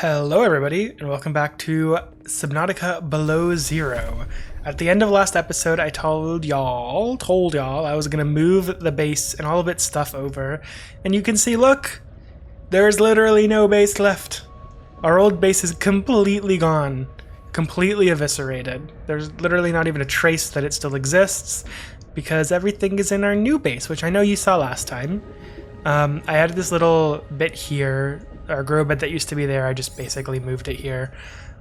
Hello everybody, and welcome back to Subnautica Below Zero. At the end of last episode, I told y'all I was gonna move the base and all of its stuff over, and you can see, look, there's literally no base left. Our old base is completely gone, completely eviscerated. There's literally not even a trace that it still exists, because everything is in our new base, which I know you saw last time. I added this little bit here, our grow bed that used to be there. I just basically moved it here.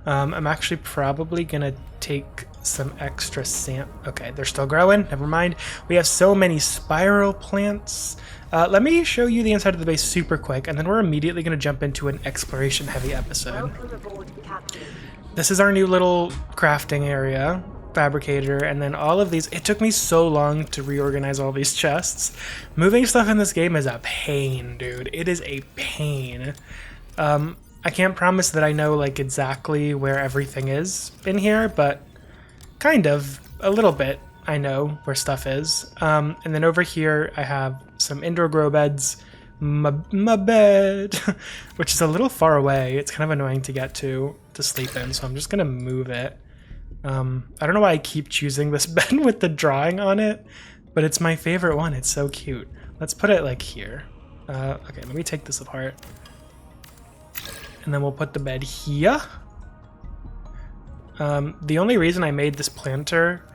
I'm actually probably gonna take some extra sand. Okay, they're still growing, never mind. We have so many spiral plants. Let me show you the inside of the base super quick, and then we're immediately gonna jump into an exploration heavy episode. This is our new little crafting area, fabricator, and then all of these. It took me so long to reorganize all these chests. Moving stuff in this game is a pain, dude. It is a pain. I can't promise that I know like exactly where everything is in here, but kind of a little bit I know where stuff is. And then over here I have some indoor grow beds, my bed, which is a little far away. It's kind of annoying to get to sleep in, so I'm just gonna move it. I don't know why I keep choosing this bed with the drawing on it, but it's my favorite one. It's so cute. Let's put it like here. Okay, let me take this apart. And then we'll put the bed here. The only reason I made this planter,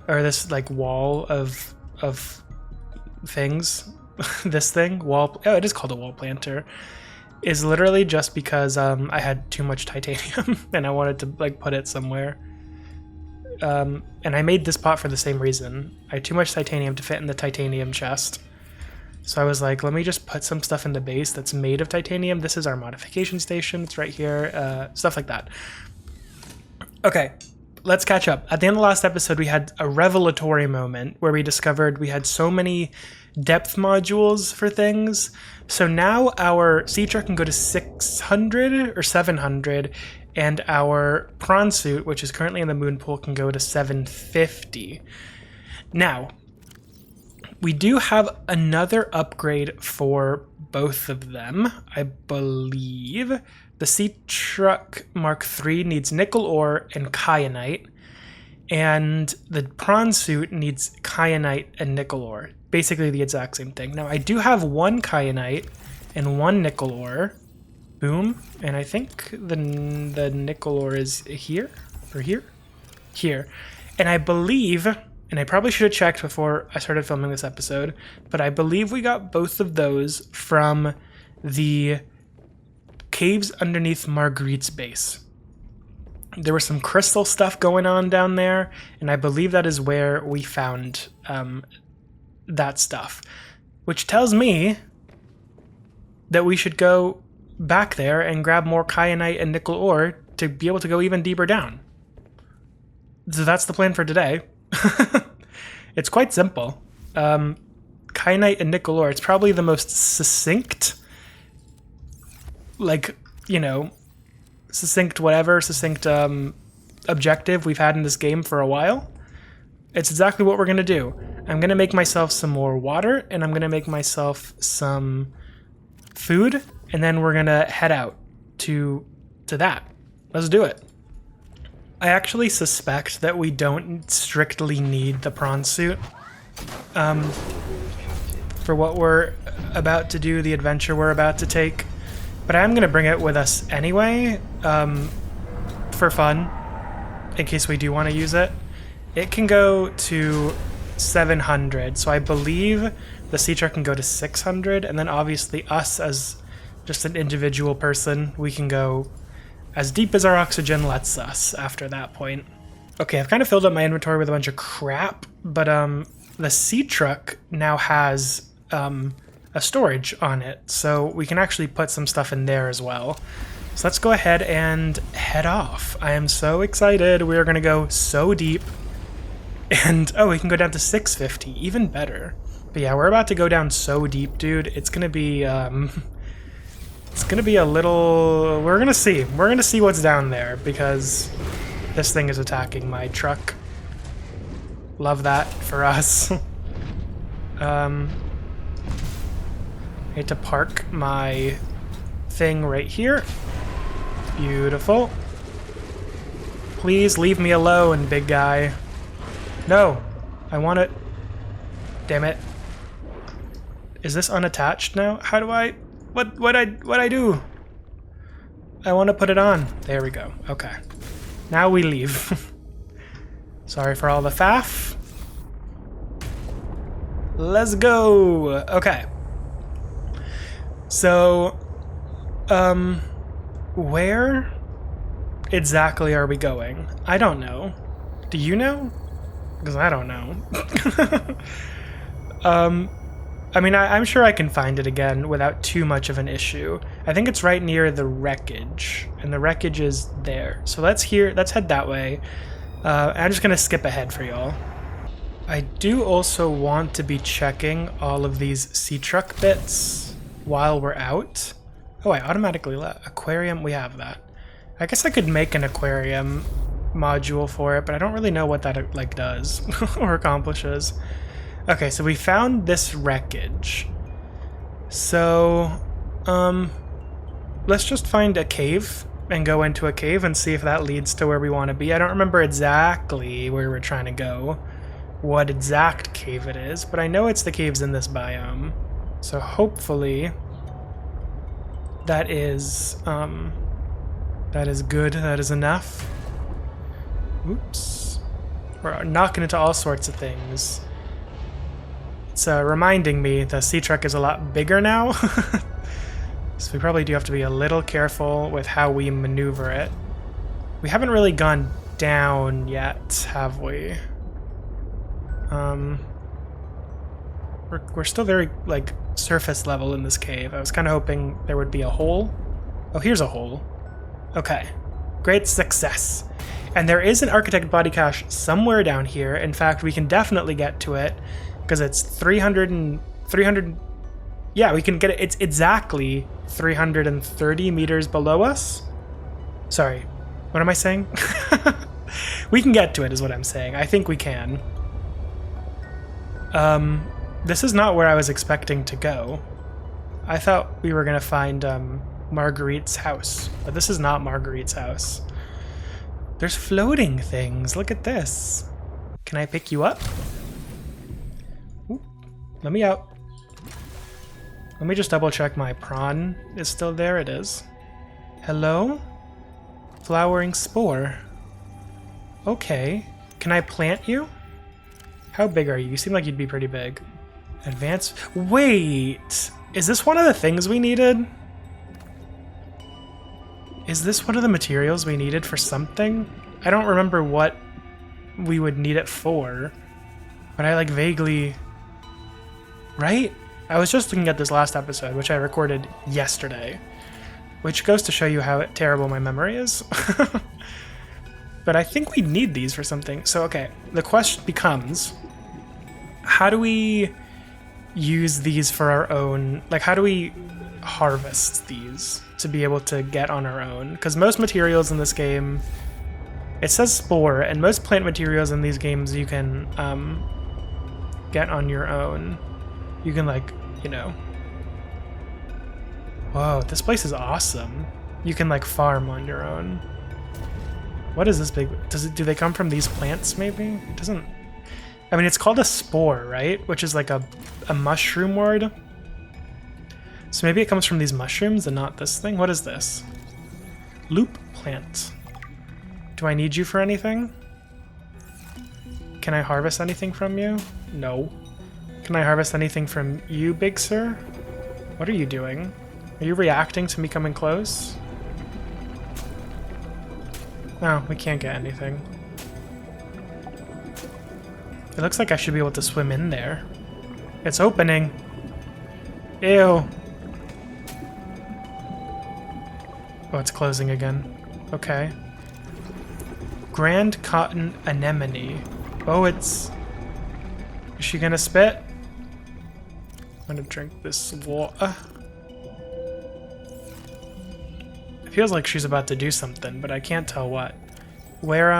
or this like wall of things, this thing, wall, oh, it is called a wall planter, is literally just because I had too much titanium and I wanted to like put it somewhere. And I made this pot for the same reason. I had too much titanium to fit in the titanium chest. So I was like, let me just put some stuff in the base that's made of titanium. This is our modification station. It's right here. Stuff like that. Okay, let's catch up. At the end of the last episode, we had a revelatory moment where we discovered we had so many depth modules for things. So now our sea truck can go to 600 or 700, and our prawn suit, which is currently in the moon pool, can go to 750. Now, we do have another upgrade for both of them, I believe. The sea truck Mark III needs nickel ore and kyanite, and the prawn suit needs kyanite and nickel ore. Basically the exact same thing. Now, I do have one kyanite and one nickel ore. Boom. And I think the nickel ore is here or here? Here. And I believe, and I probably should have checked before I started filming this episode, but I believe we got both of those from the caves underneath Marguerite's base. There was some crystal stuff going on down there, and I believe that is where we found that stuff, which tells me that we should go back there and grab more kyanite and nickel ore to be able to go even deeper down. So that's the plan for today. It's quite simple. Kyanite and nickel ore, it's probably the most succinct, like, you know, succinct objective we've had in this game for a while. It's exactly what we're gonna do. I'm gonna make myself some more water, and I'm gonna make myself some food, and then we're gonna head out to that. Let's do it. I actually suspect that we don't strictly need the prawn suit for what we're about to do, the adventure we're about to take, but I'm gonna bring it with us anyway, for fun, in case we do want to use it. It can go to 700, so I believe the sea truck can go to 600, and then obviously us as just an individual person, we can go as deep as our oxygen lets us after that point. Okay, I've kind of filled up my inventory with a bunch of crap, but the sea truck now has a storage on it, so we can actually put some stuff in there as well. So let's go ahead and head off. I am so excited. We are going to go so deep. And, oh, we can go down to 650, even better. But yeah, we're about to go down so deep, dude. It's going to be, it's going to be a little, we're going to see. We're going to see what's down there, because this thing is attacking my truck. Love that for us. I need to park my thing right here. Beautiful. Please leave me alone, big guy. No, I want it. Damn it. Is this unattached now? How do I... What I do? I want to put it on. There we go. Okay. Now we leave. Sorry for all the faff. Let's go. Okay. So, where exactly are we going? I don't know. Do you know? Because I don't know. I mean, I'm sure I can find it again without too much of an issue. I think it's right near the wreckage, and the wreckage is there. So let's head that way. I'm just gonna skip ahead for y'all. I do also want to be checking all of these sea truck bits while we're out. Oh, I automatically let aquarium. We have that. I guess I could make an aquarium module for it, but I don't really know what that like does or accomplishes. Okay, so we found this wreckage. So, let's just find a cave and go into a cave and see if that leads to where we want to be. I don't remember exactly where we're trying to go, what exact cave it is, but I know it's the caves in this biome. So hopefully that is good, that is enough. Oops. We're knocking into all sorts of things. It's reminding me the sea truck is a lot bigger now. So we probably do have to be a little careful with how we maneuver it. We haven't really gone down yet, have we? We're still very, like, surface level in this cave. I was kind of hoping there would be a hole. Oh, here's a hole. Okay. Great success. And there is an architect body cache somewhere down here. In fact, we can definitely get to it because it's 300. Yeah, we can get it. It's exactly 330 meters below us. Sorry. What am I saying? We can get to it is what I'm saying. I think we can. This is not where I was expecting to go. I thought we were going to find Marguerite's house, but this is not Marguerite's house. There's floating things. Look at this. Can I pick you up? Ooh, let me out. Let me just double check my prawn is still there. It is. Hello? Flowering spore. Okay. Can I plant you? How big are you? You seem like you'd be pretty big. Advance. Wait! Is this one of the things we needed? Is this one of the materials we needed for something? I don't remember what we would need it for, but I like vaguely... Right? I was just looking at this last episode, which I recorded yesterday, which goes to show you how terrible my memory is. But I think we need these for something. So, okay, the question becomes, how do we use these for our own, like how do we harvest these to be able to get on our own? Because most materials in this game, it says spore, and most plant materials in these games you can get on your own. You can like, you know. Whoa, this place is awesome. You can like farm on your own. What is this big? Do they come from these plants maybe? It doesn't. I mean, it's called a spore, right? Which is like a mushroom word. So maybe it comes from these mushrooms and not this thing. What is this? Loop plant. Do I need you for anything? Can I harvest anything from you? No. Can I harvest anything from you, big sir? What are you doing? Are you reacting to me coming close? No, we can't get anything. It looks like I should be able to swim in there. It's opening. Ew. Oh, it's closing again. Okay. Grand cotton anemone. Oh, it's... Is she gonna spit? I'm gonna drink this water. It feels like she's about to do something, but I can't tell what. Where,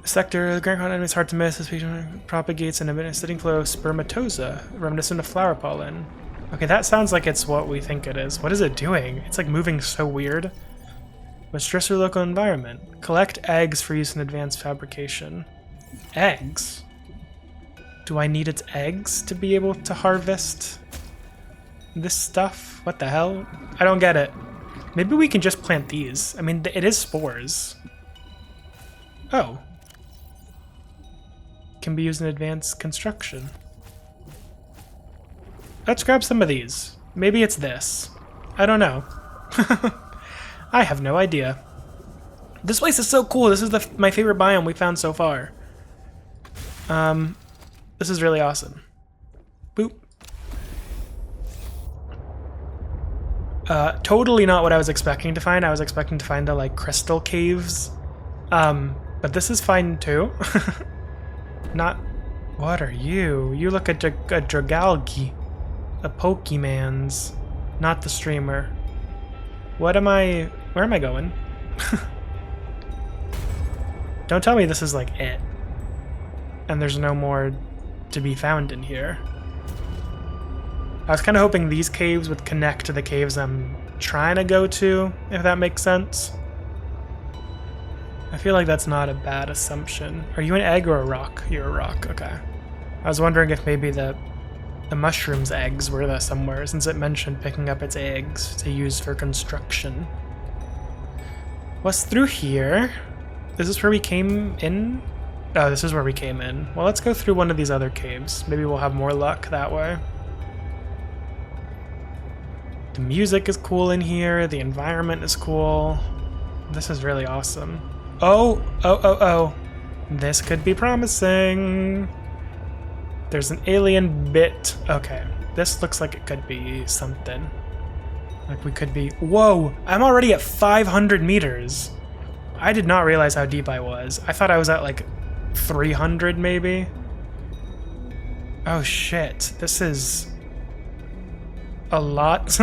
sector, the Grand Cotton anemone is hard to miss. This species propagates in a sitting flow of spermatoza, reminiscent of flower pollen. Okay, that sounds like it's what we think it is. What is it doing? It's like moving so weird. But stress your local environment. Collect eggs for use in advanced fabrication. Eggs? Do I need its eggs to be able to harvest this stuff? What the hell? I don't get it. Maybe we can just plant these. I mean, it is spores. Oh. Can be used in advanced construction. Let's grab some of these. Maybe it's this. I don't know. I have no idea. This place is so cool. This is my favorite biome we found so far. This is really awesome. Boop. Totally not what I was expecting to find. I was expecting to find the like crystal caves. But this is fine too. Not. What are you? You look at a Dragalgi. A Pokemans. Not the streamer. What am I. Where am I going? Don't tell me this is like it. And there's no more to be found in here. I was kind of hoping these caves would connect to the caves I'm trying to go to, if that makes sense. I feel like that's not a bad assumption. Are you an egg or a rock? You're a rock, okay. I was wondering if maybe the mushroom's eggs were there somewhere, since it mentioned picking up its eggs to use for construction. What's through here? Is this where we came in? Oh, this is where we came in. Well, let's go through one of these other caves. Maybe we'll have more luck that way. The music is cool in here. The environment is cool. This is really awesome. Oh. This could be promising. There's an alien bit. Okay, this looks like it could be something. Like we could be... Whoa, I'm already at 500 meters. I did not realize how deep I was. I thought I was at like 300 maybe. Oh shit, this is a lot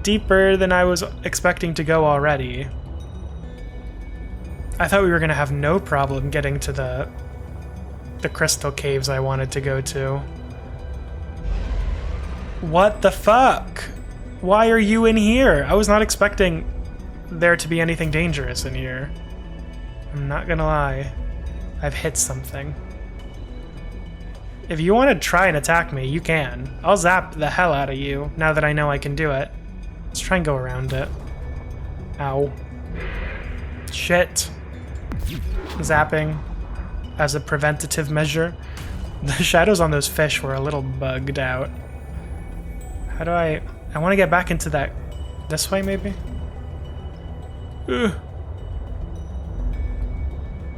deeper than I was expecting to go already. I thought we were gonna have no problem getting to the crystal caves I wanted to go to. What the fuck? Why are you in here? I was not expecting there to be anything dangerous in here. I'm not gonna lie. I've hit something. If you want to try and attack me, you can. I'll zap the hell out of you now that I know I can do it. Let's try and go around it. Ow. Shit. Zapping as a preventative measure. The shadows on those fish were a little bugged out. How do I want to get back into that... This way, maybe? Ugh.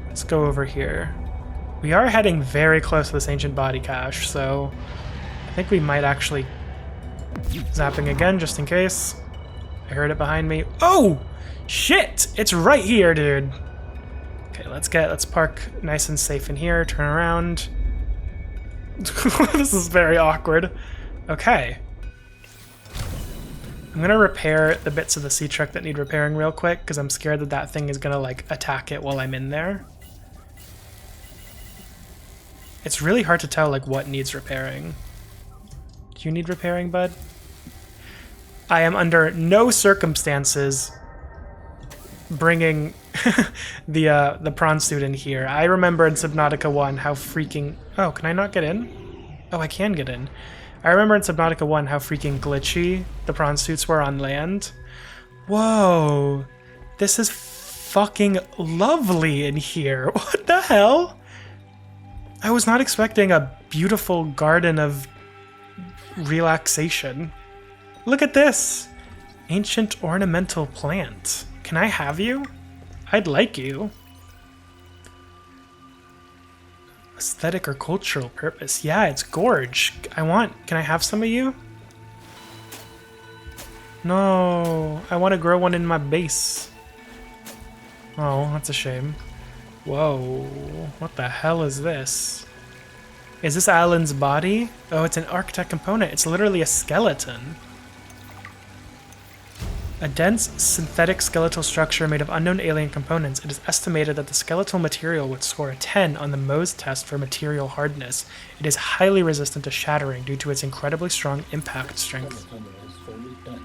Let's go over here. We are heading very close to this ancient body cache, so I think we might actually... Zapping again, just in case. I heard it behind me. Oh! Shit! It's right here, dude! Okay, let's park nice and safe in here, turn around. This is very awkward. Okay. I'm gonna repair the bits of the sea truck that need repairing real quick, because I'm scared that that thing is gonna, like, attack it while I'm in there. It's really hard to tell, like, what needs repairing. Do you need repairing, bud? I am under no circumstances bringing the prawn suit in here. I remember in Subnautica 1 how freaking... Oh, can I not get in? Oh, I can get in. I remember in Subnautica 1 how freaking glitchy the prawn suits were on land. Whoa. This is fucking lovely in here. What the hell? I was not expecting a beautiful garden of relaxation. Look at this! Ancient ornamental plant. Can I have you? I'd like you. Aesthetic or cultural purpose. Yeah, it's gorge. Can I have some of you? No, I want to grow one in my base. Oh, that's a shame. Whoa, what the hell is this? Is this Alan's body? Oh, it's an architect component. It's literally a skeleton. A dense synthetic skeletal structure made of unknown alien components. It is estimated that the skeletal material would score a 10 on the Mohs test for material hardness. It is highly resistant to shattering due to its incredibly strong impact strength. Is very dense,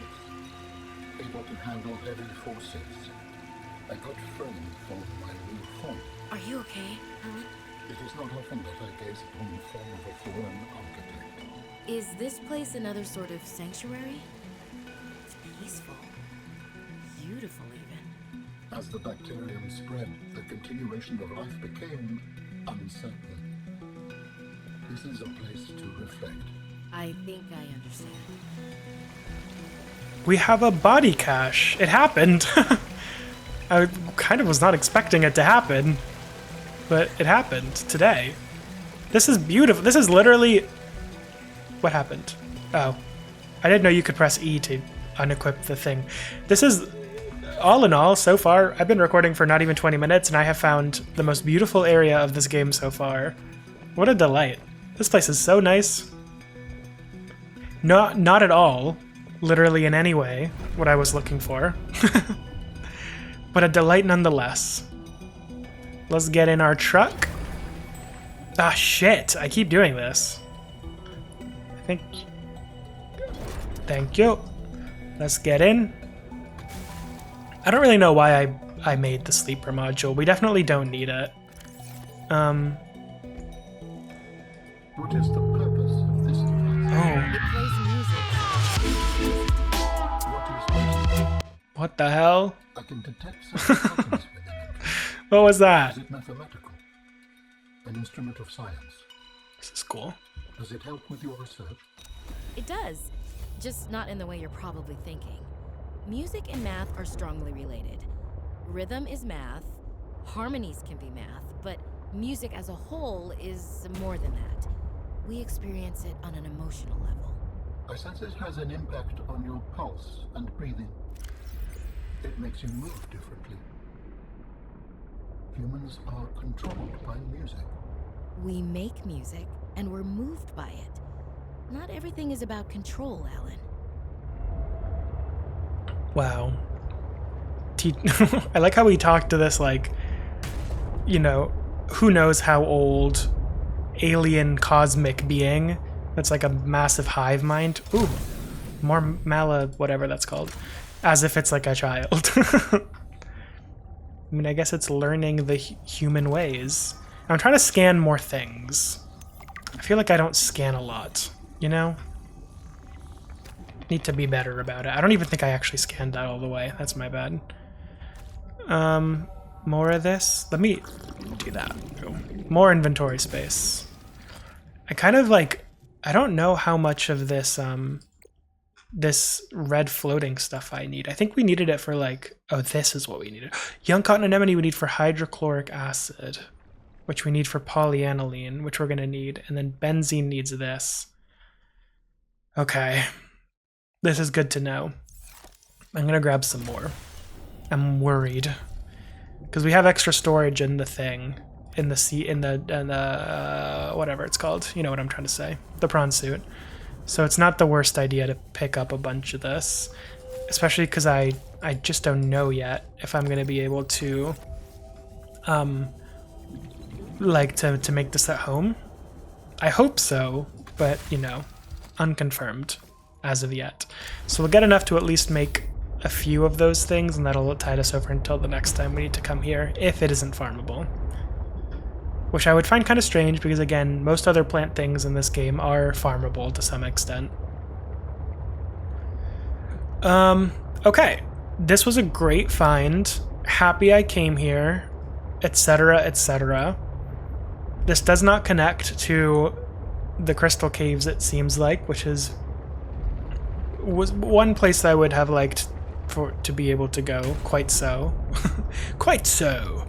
able to handle heavy forces. A good friend for my new form. Are you okay, Alan? It is not often that I gaze upon the form of a foreign architect. Is this place another sort of sanctuary? It's peaceful. Beautiful, even. As the bacterium spread, the continuation of life became uncertain. This is a place to reflect. I think I understand. We have a body cache. It happened. I kind of was not expecting it to happen, but it happened today. This is beautiful. This is literally... What happened? Oh. I didn't know you could press E to unequip the thing. This is... All in all, so far, I've been recording for not even 20 minutes, and I have found the most beautiful area of this game so far. What a delight. This place is so nice. Not at all, literally in any way, what I was looking for. But a delight nonetheless. Let's get in our truck. Ah, shit. I keep doing this. I think... Thank you. Let's get in. I don't really know why I made the sleeper module. We definitely don't need it. What is the purpose of this device? Oh. It plays music. What is music? What the hell? I can detect some patterns within it. What was that? Is it mathematical? An instrument of science? This is cool. Does it help with your research? It does. Just not in the way you're probably thinking. Music and math are strongly related. Rhythm is math, harmonies can be math, but music as a whole is more than that. We experience it on an emotional level. I sense it has an impact on your pulse and breathing. It makes you move differently. Humans are controlled by music. We make music, and we're moved by it. Not everything is about control, Alan. Wow. I like how we talked to this, like, you know, who knows how old alien cosmic being that's like a massive hive mind. Ooh, more whatever that's called. As if it's like a child. I mean, I guess it's learning the human ways. I'm trying to scan more things. I feel like I don't scan a lot, you know? Need to be better about it. I don't even think I actually scanned that all the way. That's my bad. More of this. Let me do that. More inventory space. I kind of like, I don't know how much of this this red floating stuff I need. I think we needed it for like, oh, this is what we needed. Young cotton anemone we need for hydrochloric acid, which we need for polyaniline, which we're gonna need, and then benzene needs this. Okay. This is good to know. I'm gonna grab some more. I'm worried because we have extra storage in the thing, in the whatever it's called. You know what I'm trying to say? The prawn suit. So it's not the worst idea to pick up a bunch of this, especially because I just don't know yet if I'm gonna be able to, like to make this at home. I hope so, but you know, unconfirmed as of yet. So we'll get enough to at least make a few of those things, and that'll tide us over until the next time we need to come here, if it isn't farmable. Which I would find kind of strange, because again, most other plant things in this game are farmable to some extent. Okay. This was a great find. Happy I came here, etc., etc. This does not connect to the crystal caves, it seems like, which was one place I would have liked to be able to go. Quite so. Quite so.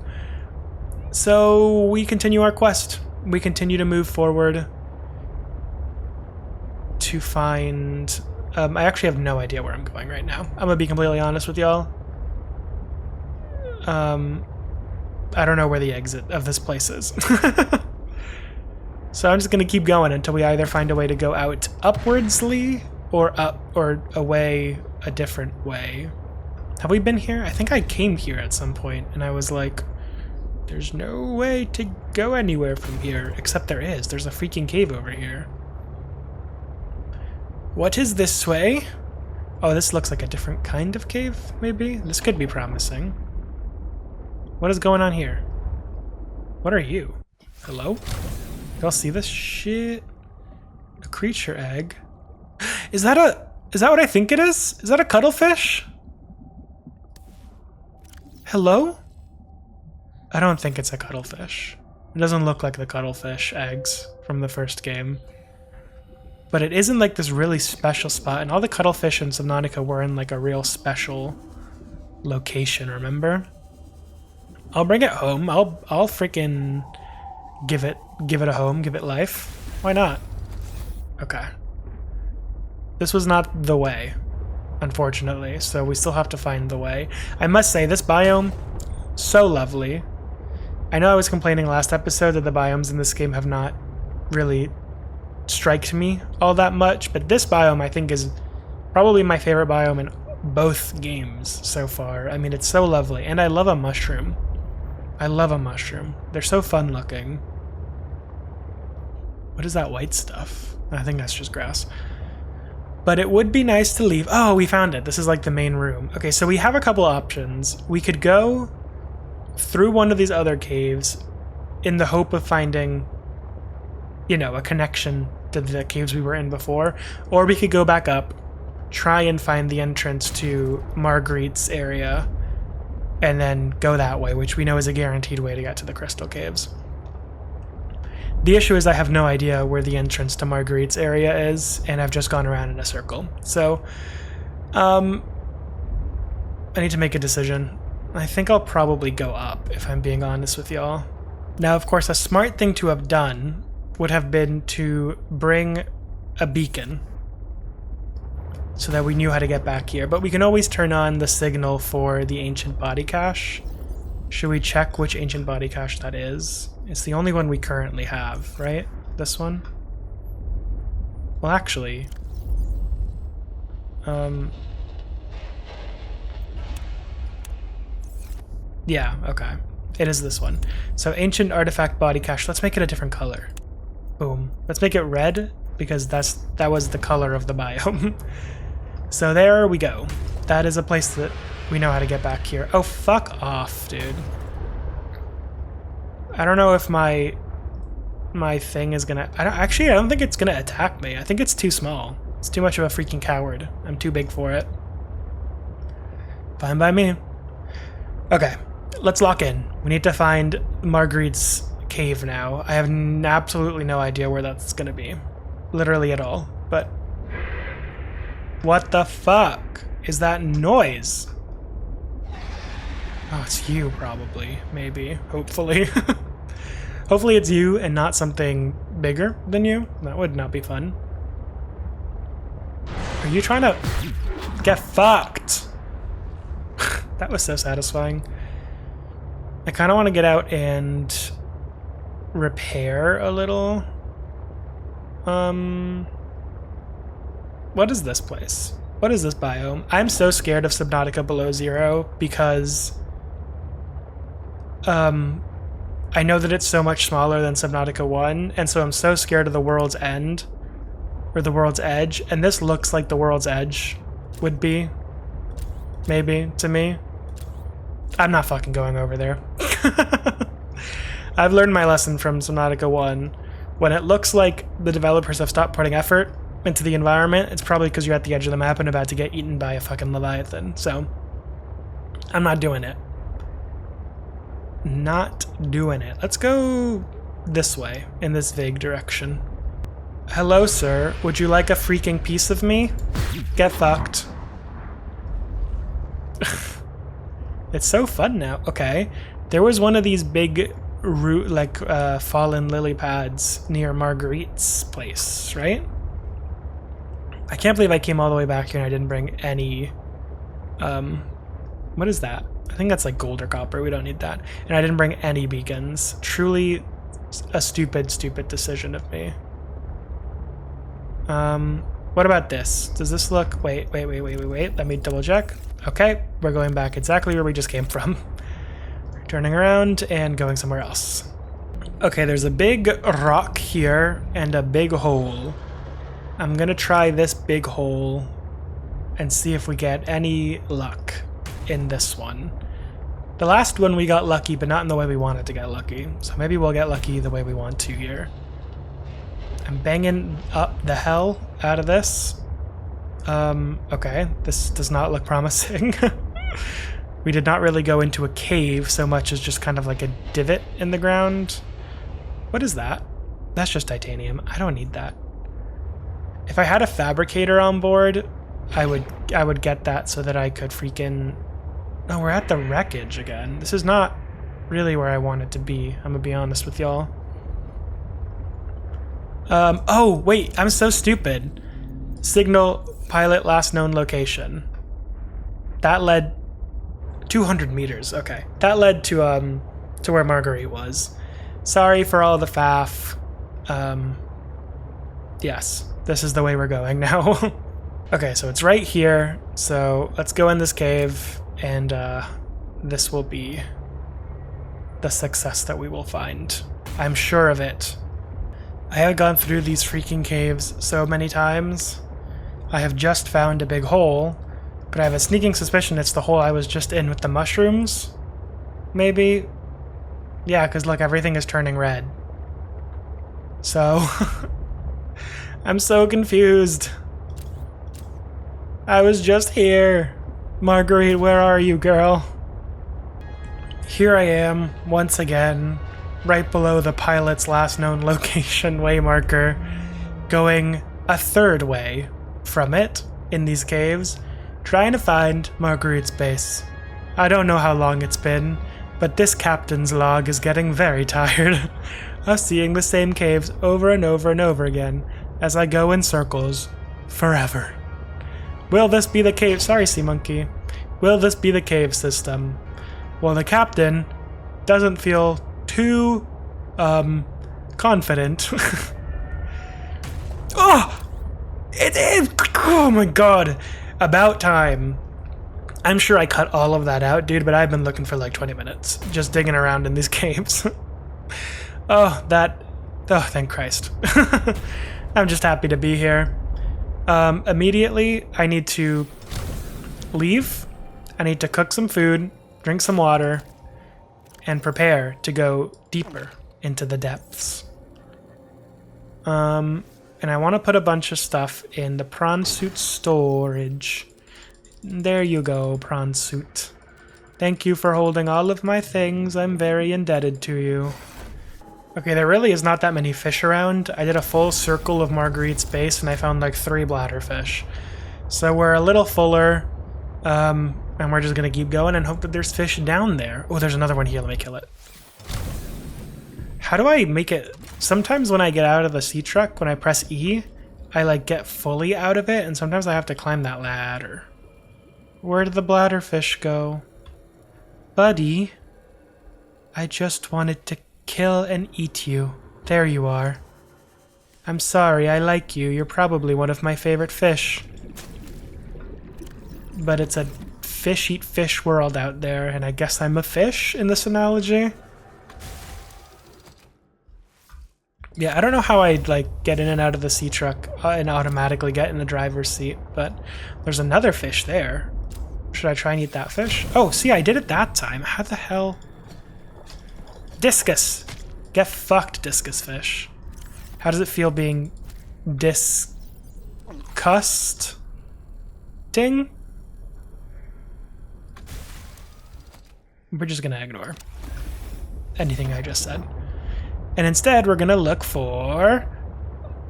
So we continue our quest. We continue to move forward to find... I actually have no idea where I'm going right now. I'm gonna be completely honest with y'all. I don't know where the exit of this place is. So I'm just gonna keep going until we either find a way to go out upwardsly or up or away a different way. Have we been here? I think I came here at some point and I was like, there's no way to go anywhere from here. Except there is. There's a freaking cave over here. What is this way? Oh, this looks like a different kind of cave, maybe? This could be promising. What is going on here? What are you? Hello? Y'all see this shit? A creature egg. Is that what I think it is? Is that a cuttlefish? Hello? I don't think it's a cuttlefish. It doesn't look like the cuttlefish eggs from the first game. But it is in like this really special spot, and all the cuttlefish in Subnautica were in like a real special location, remember? I'll bring it home. I'll freaking give it a home, give it life. Why not? Okay. This was not the way, unfortunately, so we still have to find the way. I must say, this biome, so lovely. I know I was complaining last episode that the biomes in this game have not really striked me all that much, but this biome I think is probably my favorite biome in both games so far. I mean, it's so lovely, and I love a mushroom. I love a mushroom. They're so fun looking. What is that white stuff? I think that's just grass. But it would be nice to leave. Oh, we found it. This is like the main room. Okay, so we have a couple options. We could go through one of these other caves in the hope of finding, you know, a connection to the caves we were in before, or we could go back up, try and find the entrance to Marguerite's area, and then go that way, which we know is a guaranteed way to get to the Crystal Caves. The issue is I have no idea where the entrance to Marguerite's area is, and I've just gone around in a circle. So, I need to make a decision. I think I'll probably go up, if I'm being honest with y'all. Now, of course, a smart thing to have done would have been to bring a beacon so that we knew how to get back here. But we can always turn on the signal for the ancient body cache. Should we check which ancient body cache that is? It's the only one we currently have, right? This one? Well, actually... yeah, okay. It is this one. So ancient artifact body cache. Let's make it a different color. Boom. Let's make it red, because that was the color of the biome. So there we go. That is a place that we know how to get back here. Oh, fuck off, dude. I don't know if my thing is gonna... I don't think it's gonna attack me. I think it's too small. It's too much of a freaking coward. I'm too big for it. Fine by me. Okay, let's lock in. We need to find Marguerite's cave now. I have absolutely no idea where that's gonna be. Literally at all. But... what the fuck is that noise? Oh, it's you, probably. Maybe. Hopefully. Hopefully it's you and not something bigger than you. That would not be fun. Are you trying to get fucked? That was so satisfying. I kind of want to get out and repair a little. What is this place? What is this biome? I'm so scared of Subnautica Below Zero because I know that it's so much smaller than Subnautica 1, and so I'm so scared of the World's End, or the World's Edge, and this looks like the World's Edge would be, maybe, to me. I'm not fucking going over there. I've learned my lesson from Subnautica 1. When it looks like the developers have stopped putting effort into the environment, it's probably because you're at the edge of the map and about to get eaten by a fucking Leviathan, so I'm not doing it. Not doing it. Let's go this way, in this vague direction. Hello, sir. Would you like a freaking piece of me? Get fucked. It's so fun now. Okay. There was one of these big root, like, fallen lily pads near Marguerite's place, right? I can't believe I came all the way back here and I didn't bring any, what is that? I think that's like gold or copper. We don't need that. And I didn't bring any beacons. Truly a stupid, stupid decision of me. What about this? Does this look... Wait. Let me double check. Okay, we're going back exactly where we just came from. Turning around and going somewhere else. Okay, there's a big rock here and a big hole. I'm gonna try this big hole and see if we get any luck in this one. The last one we got lucky, but not in the way we wanted to get lucky. So maybe we'll get lucky the way we want to here. I'm banging up the hell out of this. Okay, this does not look promising. We did not really go into a cave so much as just kind of like a divot in the ground. What is that? That's just titanium. I don't need that. If I had a fabricator on board, I would get that so that I could freaking... Oh, we're at the wreckage again. This is not really where I wanted to be. I'm gonna be honest with y'all. Oh, wait, I'm so stupid. Signal pilot last known location. That led 200 meters. Okay. That led to where Marguerite was. Sorry for all the faff. Yes, this is the way we're going now. Okay, so it's right here. So let's go in this cave and this will be the success that we will find. I'm sure of it. I have gone through these freaking caves so many times. I have just found a big hole, but I have a sneaking suspicion it's the hole I was just in with the mushrooms. Maybe? Yeah, because look, everything is turning red. So, I'm so confused. I was just here. Marguerite, where are you, girl? Here I am, once again, right below the pilot's last known location waymarker, going a third way from it in these caves, trying to find Marguerite's base. I don't know how long it's been, but this captain's log is getting very tired of seeing the same caves over and over and over again as I go in circles forever. Will this be the cave? Sorry, Sea Monkey. Will this be the cave system? Well, the captain doesn't feel too confident. Oh! It is! Oh my god! About time. I'm sure I cut all of that out, dude, but I've been looking for like 20 minutes. Just digging around in these caves. Oh, thank Christ. I'm just happy to be here. Immediately, I need to leave. I need to cook some food, drink some water, and prepare to go deeper into the depths. And I want to put a bunch of stuff in the prawn suit storage. There you go, prawn suit. Thank you for holding all of my things. I'm very indebted to you. Okay, there really is not that many fish around. I did a full circle of Marguerite's base and I found like 3 bladderfish. So we're a little fuller, and we're just gonna keep going and hope that there's fish down there. Oh, there's another one here. Let me kill it. How do I make it? Sometimes when I get out of the sea truck, when I press E, I like get fully out of it, and sometimes I have to climb that ladder. Where did the bladderfish go? Buddy, I just wanted to kill and eat you. There you are. I'm sorry, I like you. You're probably one of my favorite fish. But it's a fish eat fish world out there, and I guess I'm a fish in this analogy. Yeah, I don't know how I'd like get in and out of the sea truck and automatically get in the driver's seat, but there's another fish there. Should I try and eat that fish? Oh, see, I did it that time. How the hell? Discus! Get fucked, discus fish. How does it feel being discussed? Ding? We're just gonna ignore anything I just said. And instead, we're gonna look for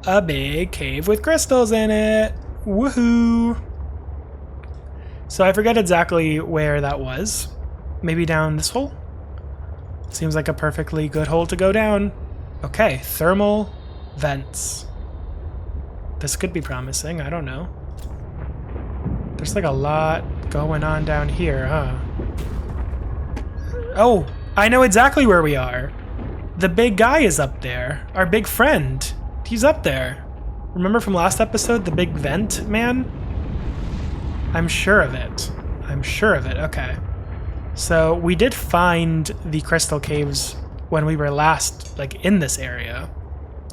a big cave with crystals in it. Woohoo! So I forget exactly where that was. Maybe down this hole? Seems like a perfectly good hole to go down. Okay, thermal vents. This could be promising, I don't know. There's like a lot going on down here, huh? Oh, I know exactly where we are. The big guy is up there. Our big friend. He's up there. Remember from last episode, the big vent man? I'm sure of it. I'm sure of it. Okay. So we did find the crystal caves when we were last, like, in this area.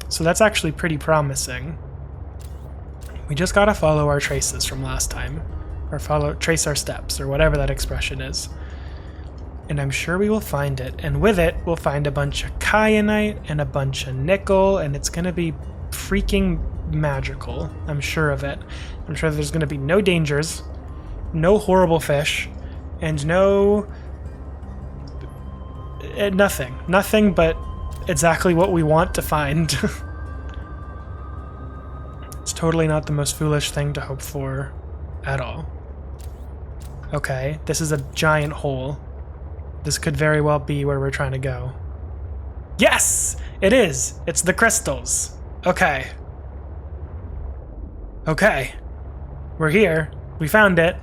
So that's actually pretty promising. We just gotta follow our traces from last time. Or trace our steps, or whatever that expression is. And I'm sure we will find it. And with it, we'll find a bunch of kyanite and a bunch of nickel, and it's gonna be freaking magical. I'm sure of it. I'm sure there's gonna be no dangers, no horrible fish, and no... nothing. Nothing but exactly what we want to find. It's totally not the most foolish thing to hope for at all. Okay, this is a giant hole. This could very well be where we're trying to go. Yes! It is! It's the crystals. Okay. Okay. We're here. We found it.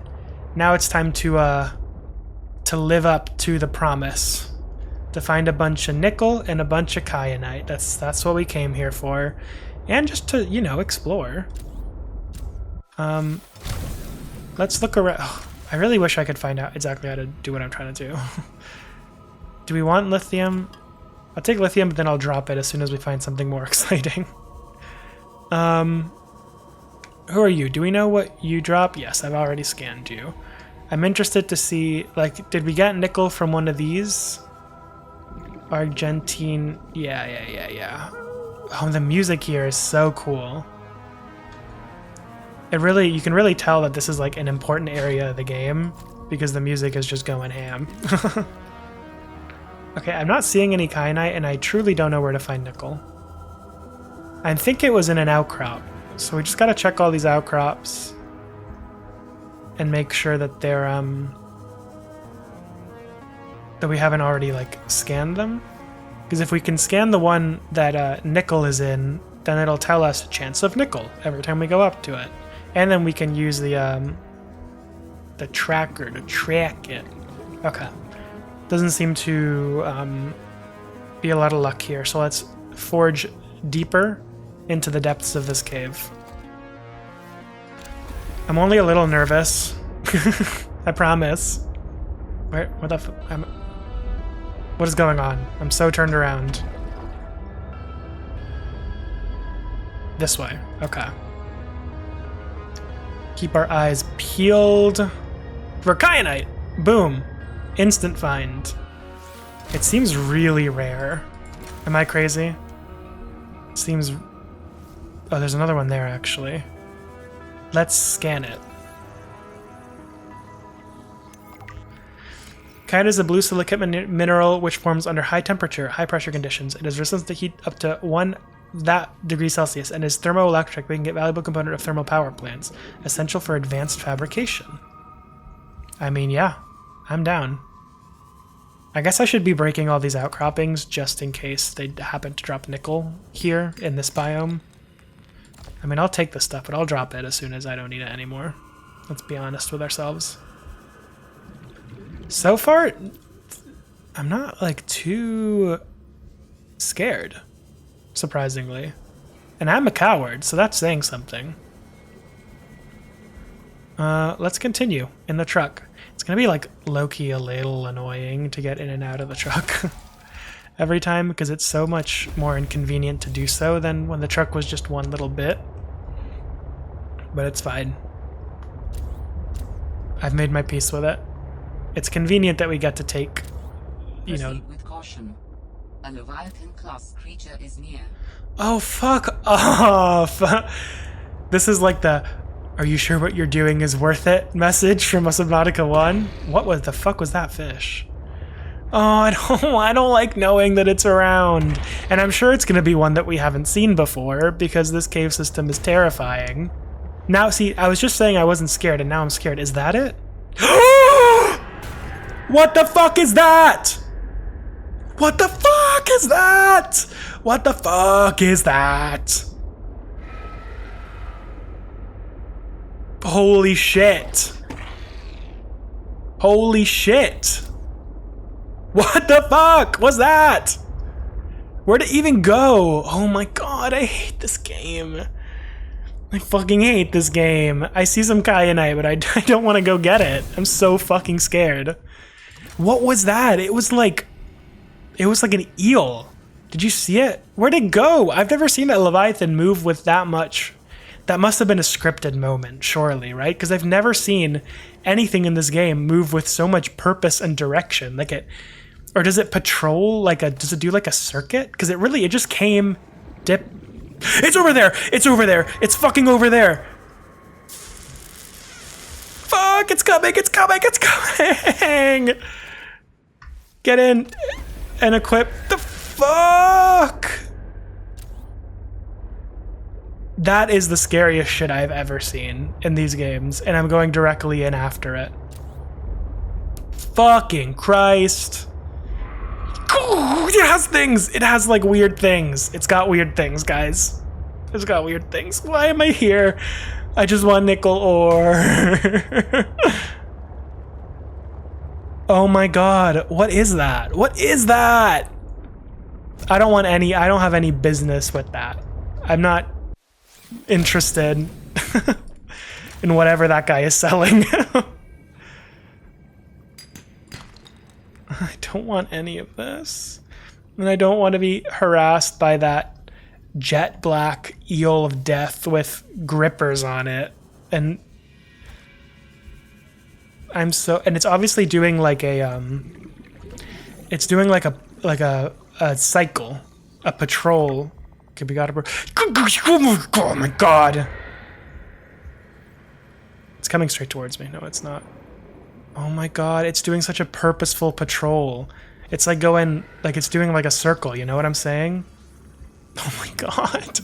Now it's time to live up to the promise. To find a bunch of nickel and a bunch of kyanite. That's what we came here for. And just to, you know, explore. Let's look around. Oh, I really wish I could find out exactly how to do what I'm trying to do. Do we want lithium? I'll take lithium, but then I'll drop it as soon as we find something more exciting. Who are you? Do we know what you drop? Yes, I've already scanned you. I'm interested to see, like, did we get nickel from one of these? Argentine, yeah. Oh, the music here is so cool. You can really tell that this is like an important area of the game because the music is just going ham. Okay, I'm not seeing any kyanite and I truly don't know where to find nickel. I think it was in an outcrop. So we just gotta check all these outcrops and make sure that they're, that we haven't already like scanned them. Because if we can scan the one that nickel is in, then it'll tell us a chance of nickel every time we go up to it. And then we can use the tracker to track it. Okay. Doesn't seem to be a lot of luck here, so let's forge deeper into the depths of this cave. I'm only a little nervous. I promise. Wait, what the what is going on? I'm so turned around. This way. Okay. Keep our eyes peeled for kyanite. Boom. Instant find. It seems really rare. Am I crazy? It seems... Oh, there's another one there, actually. Let's scan it. Kyanite is a blue silicate mineral which forms under high temperature, high pressure conditions. It is resistant to heat up to 1 degrees Celsius and is thermoelectric, making it a valuable component of thermal power plants, essential for advanced fabrication. I mean, yeah, I'm down. I guess I should be breaking all these outcroppings just in case they happen to drop nickel here in this biome. I mean, I'll take the stuff, but I'll drop it as soon as I don't need it anymore. Let's be honest with ourselves. So far, I'm not, like, too scared, surprisingly. And I'm a coward, so that's saying something. Let's continue in the truck. It's gonna be, like, low-key a little annoying to get in and out of the truck every time, because it's so much more inconvenient to do so than when the truck was just one little bit. But it's fine. I've made my peace with it. It's convenient that we get to take, you know... Proceed with caution. A Leviathan-class creature is near. Oh, fuck off! This is like the, "Are you sure what you're doing is worth it?" message from a Subnautica 1. What the fuck was that fish? Oh, I don't like knowing that it's around. And I'm sure it's gonna be one that we haven't seen before, because this cave system is terrifying. Now, see, I was just saying I wasn't scared, and now I'm scared. Is that it? What the fuck is that? What the fuck is that? What the fuck is that? Holy shit. Holy shit. What the fuck was that? Where'd it even go? Oh my god, I hate this game. I fucking hate this game. I see some kyanite, but I don't want to go get it. I'm so fucking scared. What was that? It was like an eel. Did you see it? Where'd it go? I've never seen a Leviathan move with that much. That must have been a scripted moment, surely, right? Because I've never seen anything in this game move with so much purpose and direction. Like it, or does it patrol does it do like a circuit? Because it just came, dip. It's over there! It's over there! It's fucking over there! Fuck! It's coming! It's coming! It's coming! Get in and equip the fuck! That is the scariest shit I've ever seen in these games, and I'm going directly in after it. Fucking Christ. It has things! It has like weird things. It's got weird things, guys. It's got weird things. Why am I here? I just want nickel ore. Oh my god, what is that? What is that? I don't have any business with that. I'm not interested in whatever that guy is selling. I don't want any of this. And I don't want to be harassed by that jet black eel of death with grippers on it. And it's obviously doing like a it's doing like a cycle, a patrol. Okay, we got a oh my god. It's coming straight towards me. No, it's not. Oh my god, it's doing such a purposeful patrol. It's like going, like it's doing like a circle, you know what I'm saying? Oh my god.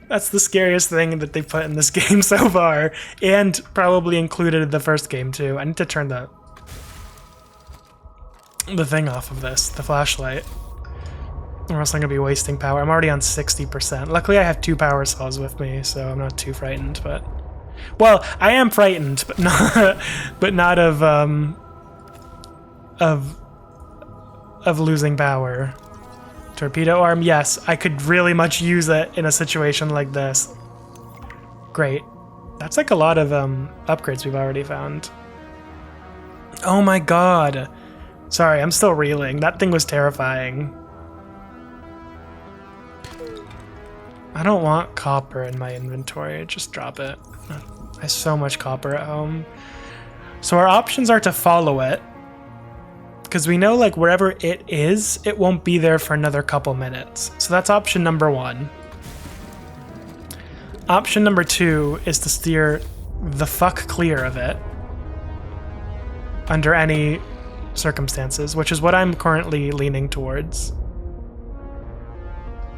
That's the scariest thing that they put in this game so far, and probably included in the first game too. I need to turn the thing off of this, the flashlight, or else I'm gonna be wasting power. I'm already on 60%. Luckily I have 2 power cells with me, so I'm not too frightened, but... Well, I am frightened, but not of losing power. Torpedo arm, yes, I could really much use it in a situation like this. Great. That's like a lot of upgrades we've already found. Oh my god. Sorry, I'm still reeling. That thing was terrifying. I don't want copper in my inventory. Just drop it. I have so much copper at home. So our options are to follow it, because we know like wherever it is, it won't be there for another couple minutes. So that's option number 1. Option number 2 is to steer the fuck clear of it under any circumstances, which is what I'm currently leaning towards.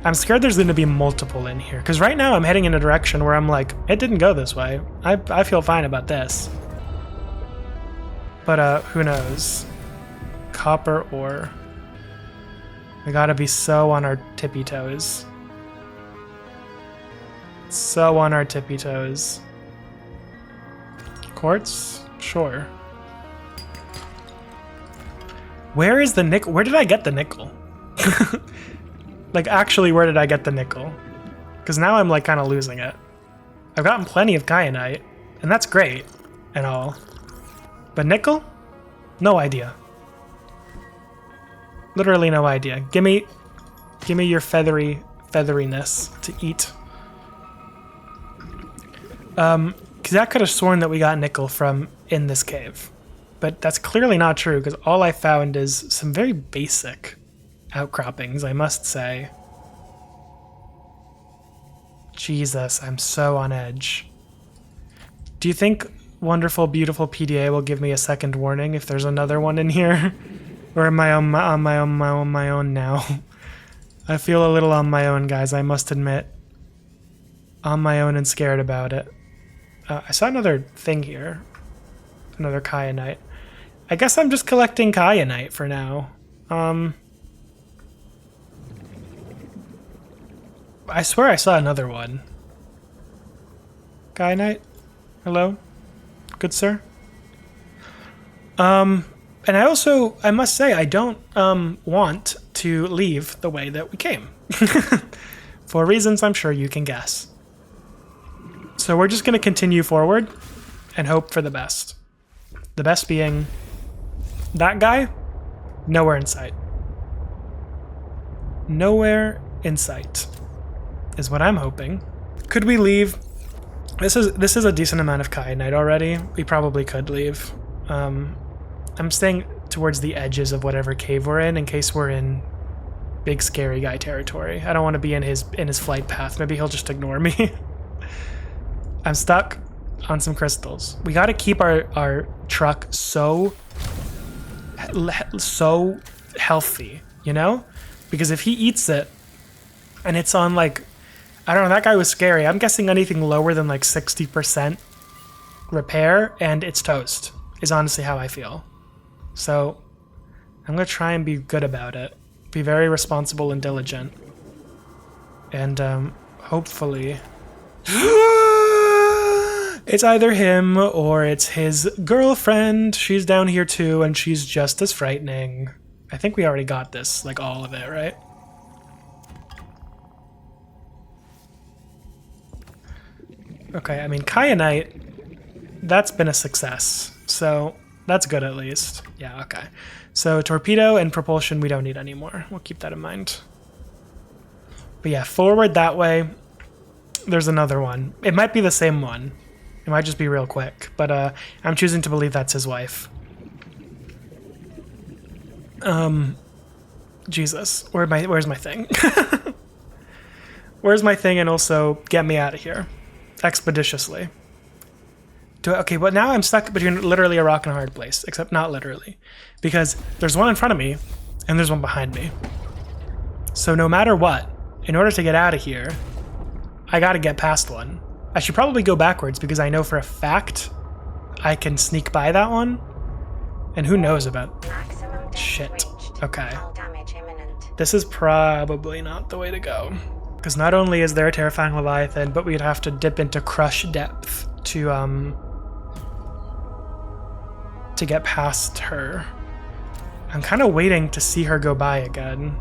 I'm scared there's going to be multiple in here, because right now I'm heading in a direction where I'm like, it didn't go this way. I feel fine about this. But who knows? Copper ore. We gotta be so on our tippy toes. So on our tippy toes. Quartz? Sure. Where is the nickel? Where did I get the nickel? Like, actually, where did I get the nickel? Because now I'm, like, kind of losing it. I've gotten plenty of kyanite, and that's great and all. But nickel? No idea. Literally no idea. Give me your featheriness to eat. Because I could have sworn that we got nickel from in this cave. But that's clearly not true, because all I found is some very basic outcroppings, I must say. Jesus, I'm so on edge. Do you think wonderful, beautiful PDA will give me a second warning if there's another one in here? Or am I on my own now? I feel a little on my own, guys, I must admit. On my own and scared about it. I saw another thing here. Another kyanite. I guess I'm just collecting kyanite for now. I swear I saw another one. Kyanite? Hello? Good sir? And I must say, I don't want to leave the way that we came. For reasons I'm sure you can guess. So we're just going to continue forward and hope for the best. The best being that guy, nowhere in sight. Nowhere in sight is what I'm hoping. Could we leave? This is a decent amount of kyanite already. We probably could leave. I'm staying towards the edges of whatever cave we're in case we're in big scary guy territory. I don't want to be in his flight path. Maybe he'll just ignore me. I'm stuck on some crystals. We got to keep our truck so healthy, you know? Because if he eats it and it's on like, I don't know, that guy was scary. I'm guessing anything lower than like 60% repair and it's toast is honestly how I feel. So I'm going to try and be good about it. Be very responsible and diligent. And hopefully it's either him or it's his girlfriend. She's down here too and she's just as frightening. I think we already got this, like all of it, right? Okay, I mean, kyanite, that's been a success. So that's good at least. Yeah, okay. So torpedo and propulsion we don't need anymore. We'll keep that in mind. But yeah, forward that way. There's another one. It might be the same one. It might just be real quick. But I'm choosing to believe that's his wife. Jesus. Where's my thing? Where's my thing? And also get me out of here. Expeditiously. Okay, but now I'm stuck between literally a rock and a hard place. Except not literally. Because there's one in front of me, and there's one behind me. So no matter what, in order to get out of here, I gotta get past one. I should probably go backwards, because I know for a fact I can sneak by that one. And who knows about... Shit. Okay. This is probably not the way to go. Because not only is there a terrifying Leviathan, but we'd have to dip into crush depth to get past her. I'm kind of waiting to see her go by again.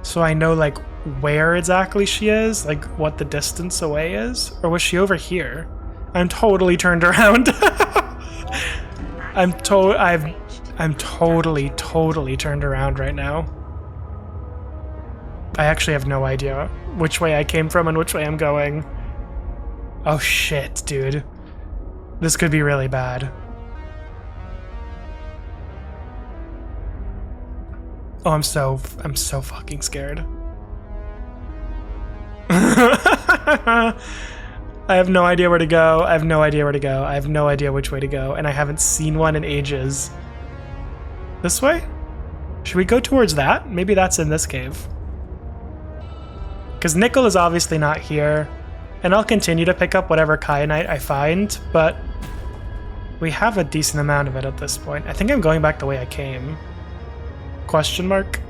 So I know, like, where exactly she is, like, what the distance away is. Or was she over here? I'm totally turned around. I'm totally turned around right now. I actually have no idea which way I came from and which way I'm going. Oh shit, dude. This could be really bad. Oh, I'm so fucking scared. I have no idea where to go. I have no idea where to go. I have no idea which way to go, and I haven't seen one in ages. This way? Should we go towards that? Maybe that's in this cave. Because nickel is obviously not here, and I'll continue to pick up whatever kyanite I find, but we have a decent amount of it at this point. I think I'm going back the way I came. Question mark?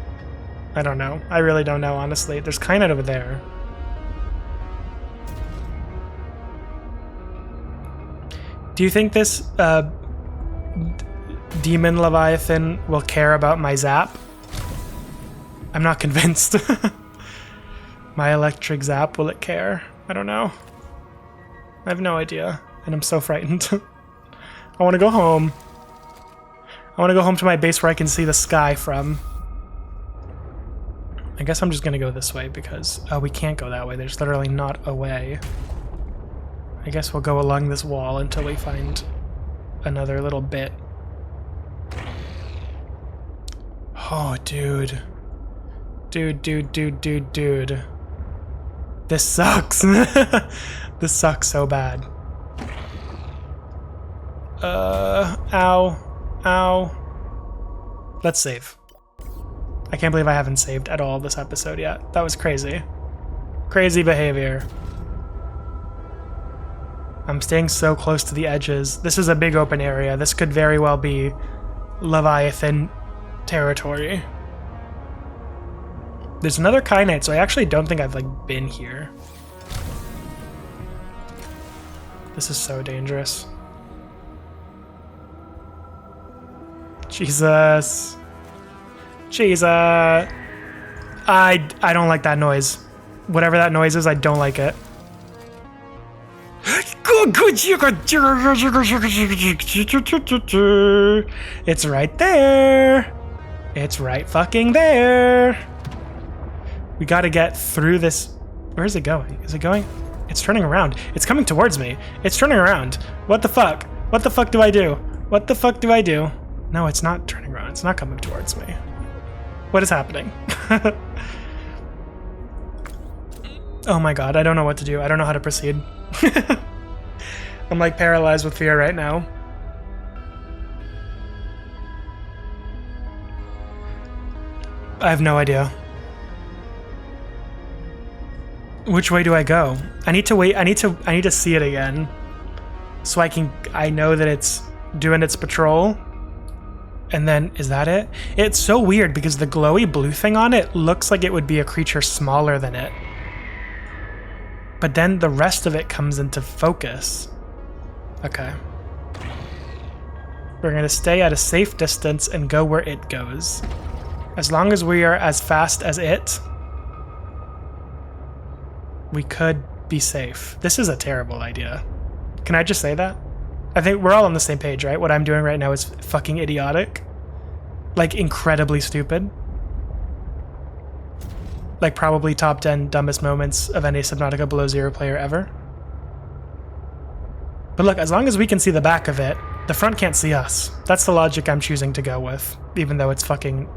I don't know. I really don't know, honestly. There's kyanite over there. Do you think this demon Leviathan will care about my zap? I'm not convinced. My electric zap, will it care? I don't know. I have no idea, and I'm so frightened. I want to go home. I want to go home to my base where I can see the sky from. I guess I'm just going to go this way because we can't go that way. There's literally not a way. I guess we'll go along this wall until we find another little bit. Oh, dude. Dude. This sucks. This sucks so bad. Ow. Let's save. I can't believe I haven't saved at all this episode yet. That was crazy. Crazy behavior. I'm staying so close to the edges. This is a big open area. This could very well be Leviathan territory. There's another kyanite, so I actually don't think I've, like, been here. This is so dangerous. Jesus. I don't like that noise. Whatever that noise is, I don't like it. It's right there. It's right fucking there. We gotta get through this. Where is it going? Is it going? It's turning around. It's coming towards me. It's turning around. What the fuck? What the fuck do I do? What the fuck do I do? No, it's not turning around. It's not coming towards me. What is happening? Oh my god, I don't know what to do. I don't know how to proceed. I'm like paralyzed with fear right now. I have no idea. Which way do I go? I need to wait. I need to see it again. So I know that it's doing its patrol. And then, is that it? It's so weird because the glowy blue thing on it looks like it would be a creature smaller than it. But then the rest of it comes into focus. Okay. We're gonna stay at a safe distance and go where it goes. As long as we are as fast as it, we could be safe. This is a terrible idea. Can I just say that? I think we're all on the same page, right? What I'm doing right now is fucking idiotic. Like, incredibly stupid. Like, probably top 10 dumbest moments of any Subnautica Below Zero player ever. But look, as long as we can see the back of it, the front can't see us. That's the logic I'm choosing to go with, even though it's fucking...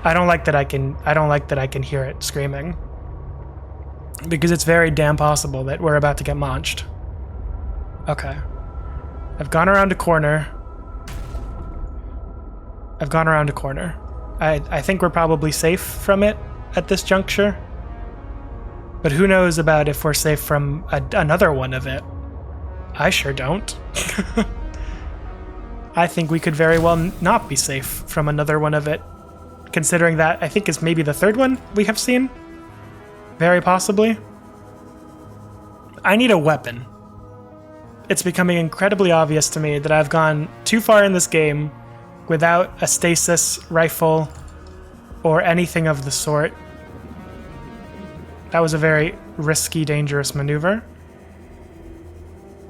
I don't like that I can hear it screaming. Because it's very damn possible that we're about to get launched. Okay. I've gone around a corner. I think we're probably safe from it at this juncture. But who knows about if we're safe from another one of it. I sure don't. I think we could very well not be safe from another one of it. Considering that I think is maybe the third one we have seen. Very possibly. I need a weapon. It's becoming incredibly obvious to me that I've gone too far in this game without a stasis rifle or anything of the sort. That was a very risky, dangerous maneuver.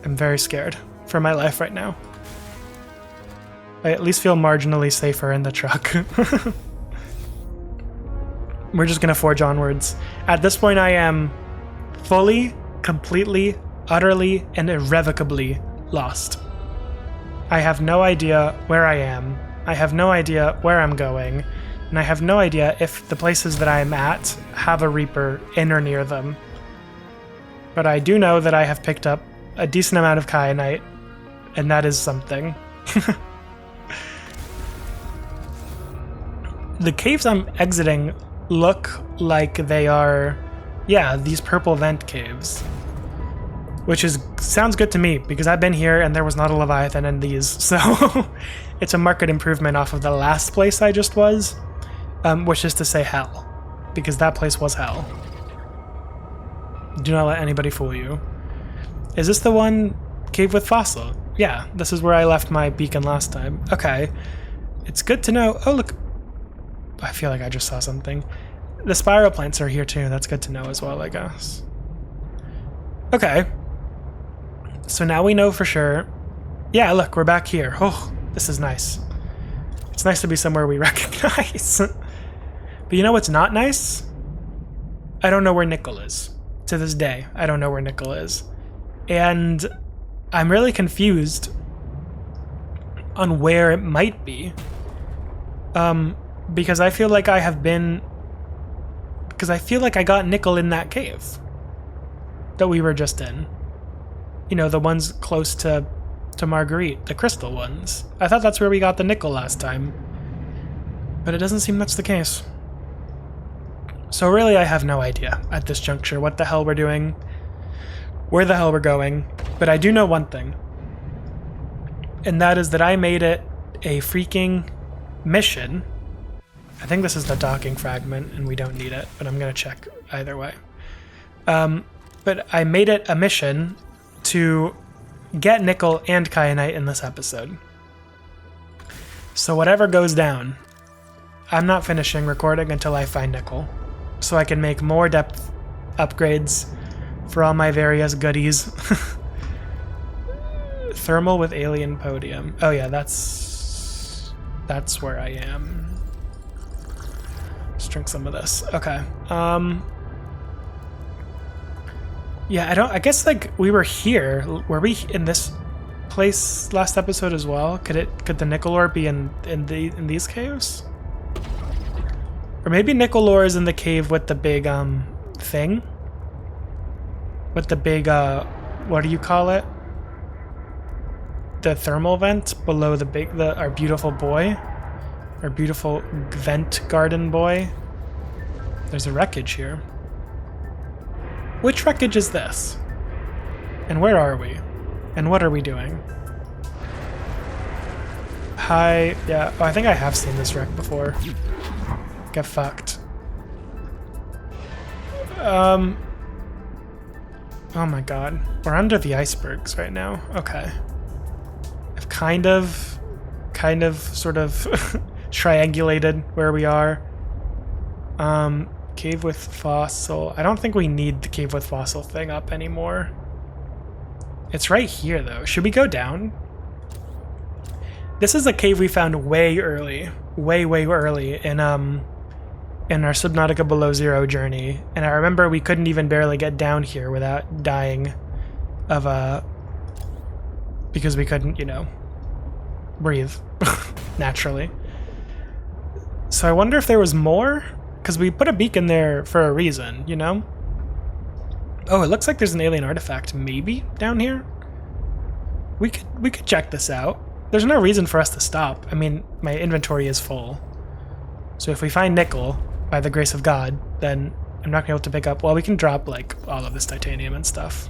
I'm very scared for my life right now. I at least feel marginally safer in the truck. We're just gonna forge onwards. At this point, I am fully, completely, utterly, and irrevocably lost. I have no idea where I am. I have no idea where I'm going. And I have no idea if the places that I'm at have a Reaper in or near them. But I do know that I have picked up a decent amount of kyanite, and that is something. The caves I'm exiting look like they are, yeah, these purple vent caves. Which sounds good to me, because I've been here and there was not a Leviathan in these, so it's a marked improvement off of the last place I just was, which is to say hell, because that place was hell. Do not let anybody fool you. Is this the one cave with fossil? Yeah, this is where I left my beacon last time. Okay, it's good to know. Oh, look. I feel like I just saw something. The spiral plants are here too. That's good to know as well, I guess. Okay. So now we know for sure. Yeah, look, we're back here. Oh, this is nice. It's nice to be somewhere we recognize. But you know what's not nice? I don't know where Nickel is. To this day, I don't know where Nickel is. And I'm really confused on where it might be. Because I feel like I have been... Because I feel like I got Nickel in that cave that we were just in. You know, the ones close to Marguerite, the crystal ones. I thought that's where we got the Nickel last time. But it doesn't seem that's the case. So really, I have no idea at this juncture what the hell we're doing, where the hell we're going. But I do know one thing. And that is that I made it a freaking mission. I think this is the docking fragment, and we don't need it, but I'm going to check either way. But I made it a mission to get Nickel and kyanite in this episode. So whatever goes down, I'm not finishing recording until I find Nickel, so I can make more depth upgrades for all my various goodies. Thermal with alien podium. Oh yeah, that's where I am. Let's drink some of this. Okay. Yeah, I guess like we were here. Were we in this place last episode as well? Could the nickel ore be in these caves? Or maybe nickel ore is in the cave with the big thing? With the big what do you call it? The thermal vent below our beautiful boy. Our beautiful vent garden boy. There's a wreckage here. Which wreckage is this? And where are we? And what are we doing? Hi, yeah, oh, I think I have seen this wreck before. Get fucked. Oh my god. We're under the icebergs right now. Okay. I've kind of, sort of triangulated where we are. Cave with fossil. I don't think we need the cave with fossil thing up anymore. It's right here though. Should we go down? This is a cave we found way early. Way early in our Subnautica Below Zero journey. And I remember we couldn't even barely get down here without dying of because we couldn't, you know, breathe naturally. So I wonder if there was more? Because we put a beacon there for a reason, you know? Oh, it looks like there's an alien artifact maybe down here? We could check this out. There's no reason for us to stop. I mean, my inventory is full. So if we find nickel, by the grace of God, then I'm not going to be able to pick up... Well, we can drop, like, all of this titanium and stuff.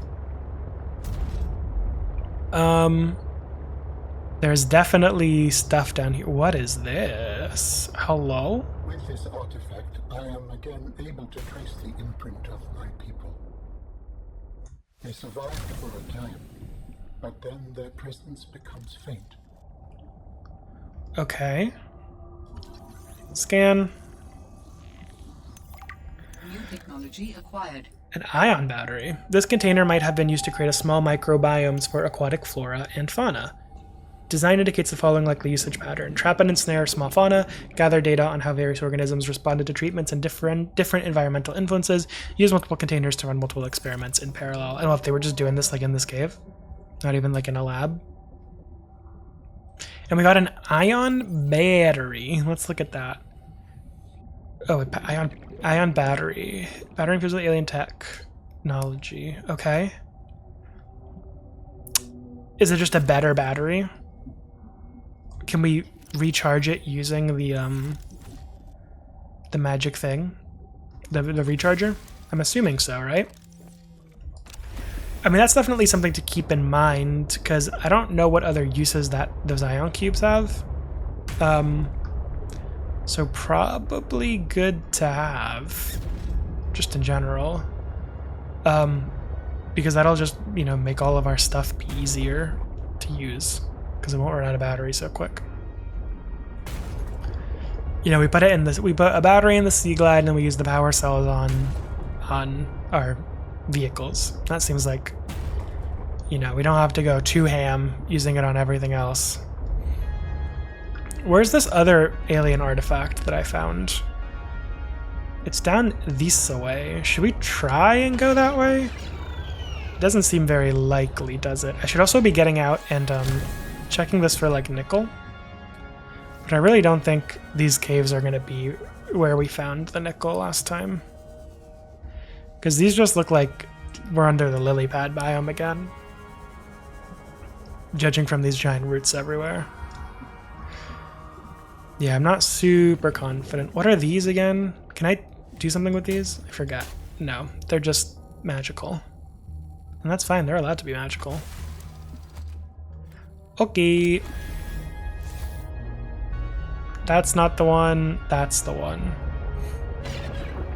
There's definitely stuff down here. What is this? Hello? With this artifact, I am again able to trace the imprint of my people. They survived for a time, but then their presence becomes faint. Okay. Scan. New technology acquired. An ion battery. This container might have been used to create a small microbiomes for aquatic flora and fauna. Design indicates the following likely usage pattern. Trap and ensnare small fauna, gather data on how various organisms responded to treatments and different environmental influences, use multiple containers to run multiple experiments in parallel. I don't know if they were just doing this like in this cave. Not even like in a lab. And we got an ion battery. Let's look at that. Oh, ion battery. Battery infused with alien technology. Okay. Is it just a better battery? Can we recharge it using the magic thing? The recharger? I'm assuming so, right? I mean, that's definitely something to keep in mind, because I don't know what other uses that those ion cubes have. So probably good to have, just in general. Because that'll just, you know, make all of our stuff be easier to use, because it won't run out of battery so quick. You know, we put a battery in the Sea Glide, and then we use the power cells on our vehicles. That seems like, you know, we don't have to go too ham using it on everything else. Where's this other alien artifact that I found? It's down this way. Should we try and go that way? It doesn't seem very likely, does it? I should also be getting out and checking this for like nickel. But I really don't think these caves are going to be where we found the nickel last time. Because these just look like we're under the lily pad biome again. Judging from these giant roots everywhere. Yeah, I'm not super confident. What are these again? Can I do something with these? I forget. No, they're just magical. And that's fine, they're allowed to be magical. Okay. That's not the one, that's the one.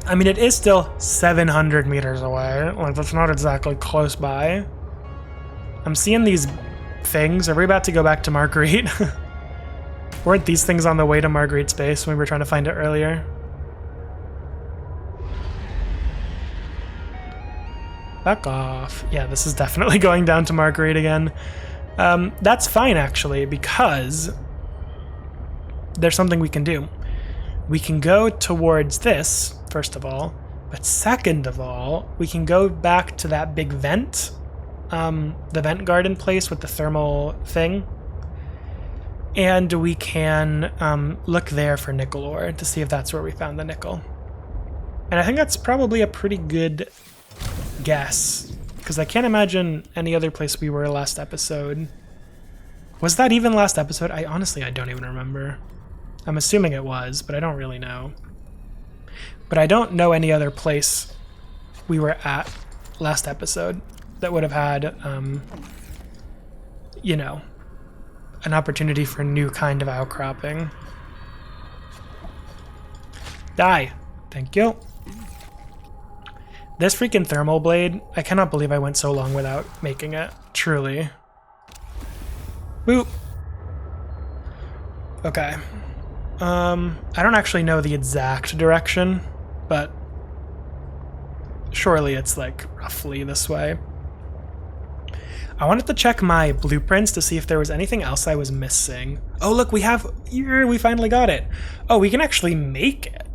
I mean, it is still 700 meters away. Like, that's not exactly close by. I'm seeing these things. Are we about to go back to Marguerite? Weren't these things on the way to Marguerite's base when we were trying to find it earlier? Back off. Yeah, this is definitely going down to Marguerite again. That's fine, actually, because there's something we can do. We can go towards this, first of all, but second of all, we can go back to that big vent, the vent garden place with the thermal thing, and we can look there for nickel ore to see if that's where we found the nickel. And I think that's probably a pretty good guess, because I can't imagine any other place we were last episode. Was that even last episode? I don't even remember. I'm assuming it was, but I don't really know. But I don't know any other place we were at last episode that would have had, you know, an opportunity for a new kind of outcropping. Die. Thank you. This freaking thermal blade, I cannot believe I went so long without making it. Truly. Boop. Okay. I don't actually know the exact direction, but surely it's like roughly this way. I wanted to check my blueprints to see if there was anything else I was missing. Oh, look, we finally got it. Oh, we can actually make it.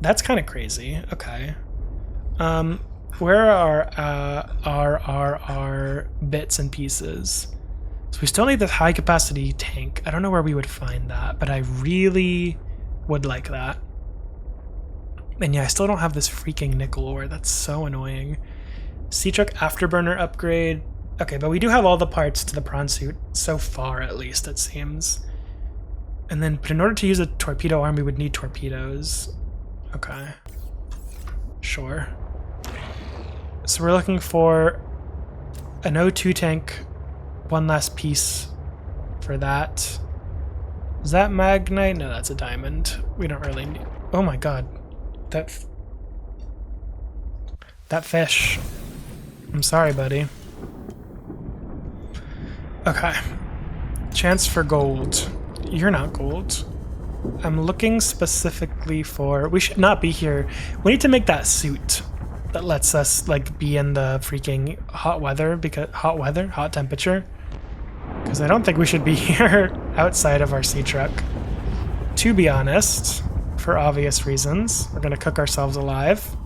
That's kind of crazy. Okay. Where are our bits and pieces? So we still need the high capacity tank. I don't know where we would find that, but I really would like that. And yeah, I still don't have this freaking nickel ore. That's so annoying. Sea truck afterburner upgrade. Okay, but we do have all the parts to the prawn suit, so far at least, it seems. And then, but in order to use a torpedo arm, we would need torpedoes. Okay. Sure. So we're looking for an O2 tank, one last piece for that. Is that magnite? No, that's a diamond. We don't really need... Oh my god. That fish. I'm sorry, buddy. Okay. Chance for gold. You're not gold. I'm looking specifically for... We should not be here. We need to make that suit that lets us, like, be in the freaking hot weather, because hot temperature. Because I don't think we should be here outside of our sea truck. To be honest, for obvious reasons, we're gonna cook ourselves alive.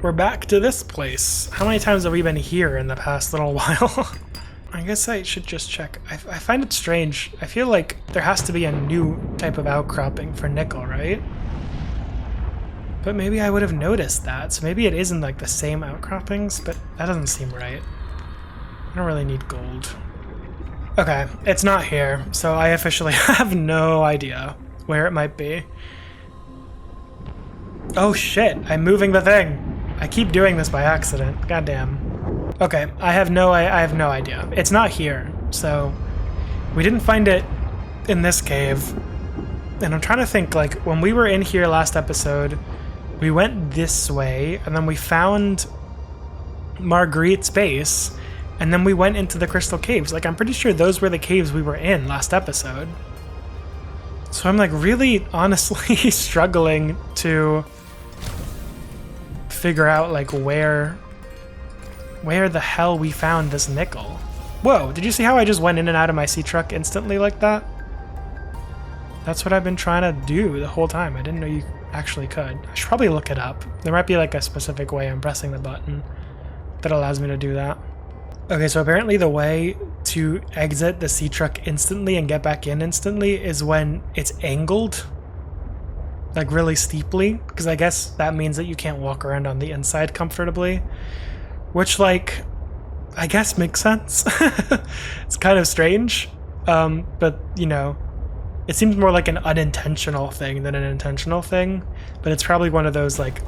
We're back to this place. How many times have we been here in the past little while? I guess I should just check. I find it strange. I feel like there has to be a new type of outcropping for nickel, right? But maybe I would have noticed that. So maybe it isn't like the same outcroppings, but that doesn't seem right. I don't really need gold. Okay, it's not here, so I officially have no idea where it might be. Oh shit, I'm moving the thing. I keep doing this by accident. Goddamn. Okay, I have no idea. It's not here, so we didn't find it in this cave. And I'm trying to think, like, when we were in here last episode, we went this way, and then we found Marguerite's base, and then we went into the crystal caves. Like, I'm pretty sure those were the caves we were in last episode. So I'm, like, really honestly struggling to figure out, like, where the hell we found this nickel. Whoa, did you see how I just went in and out of my sea truck instantly like that? That's what I've been trying to do the whole time. I didn't know you actually could. I should probably look it up. There might be like a specific way I'm pressing the button that allows me to do that. Okay, so apparently the way to exit the sea truck instantly and get back in instantly is when it's angled, like really steeply, because I guess that means that you can't walk around on the inside comfortably. Which, like, I guess makes sense. It's kind of strange, but, you know, it seems more like an unintentional thing than an intentional thing, but it's probably one of those, like,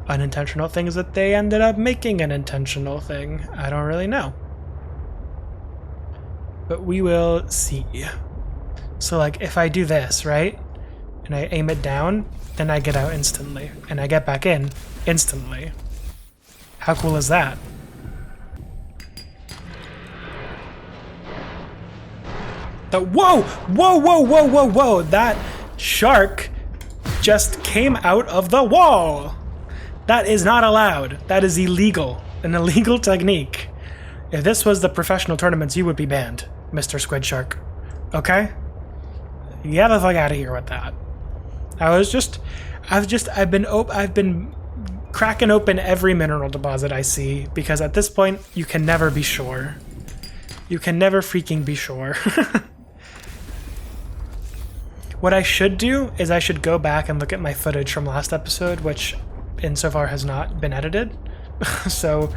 unintentional things that they ended up making an intentional thing. I don't really know. But we will see. So, like, if I do this, right, and I aim it down, then I get out instantly, and I get back in instantly. How cool is that? Whoa! Whoa, whoa, whoa, whoa, whoa! That shark just came out of the wall! That is not allowed. That is illegal. An illegal technique. If this was the professional tournaments, you would be banned. Mr. Squid Shark. Okay? Get the fuck out of here with that. I've been cracking open every mineral deposit I see, because at this point, you can never be sure. You can never freaking be sure. What I should do is I should go back and look at my footage from last episode, which insofar has not been edited. So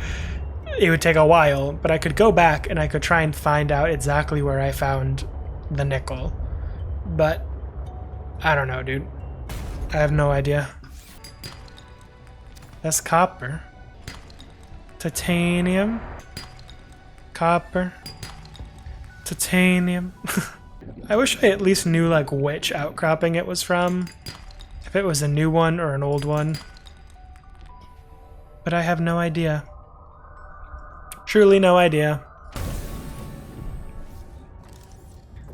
it would take a while, but I could go back and I could try and find out exactly where I found the nickel. But I don't know, dude. I have no idea. That's copper. Titanium. Copper. Titanium. I wish I at least knew like which outcropping it was from. If it was a new one or an old one. But I have no idea. Truly no idea.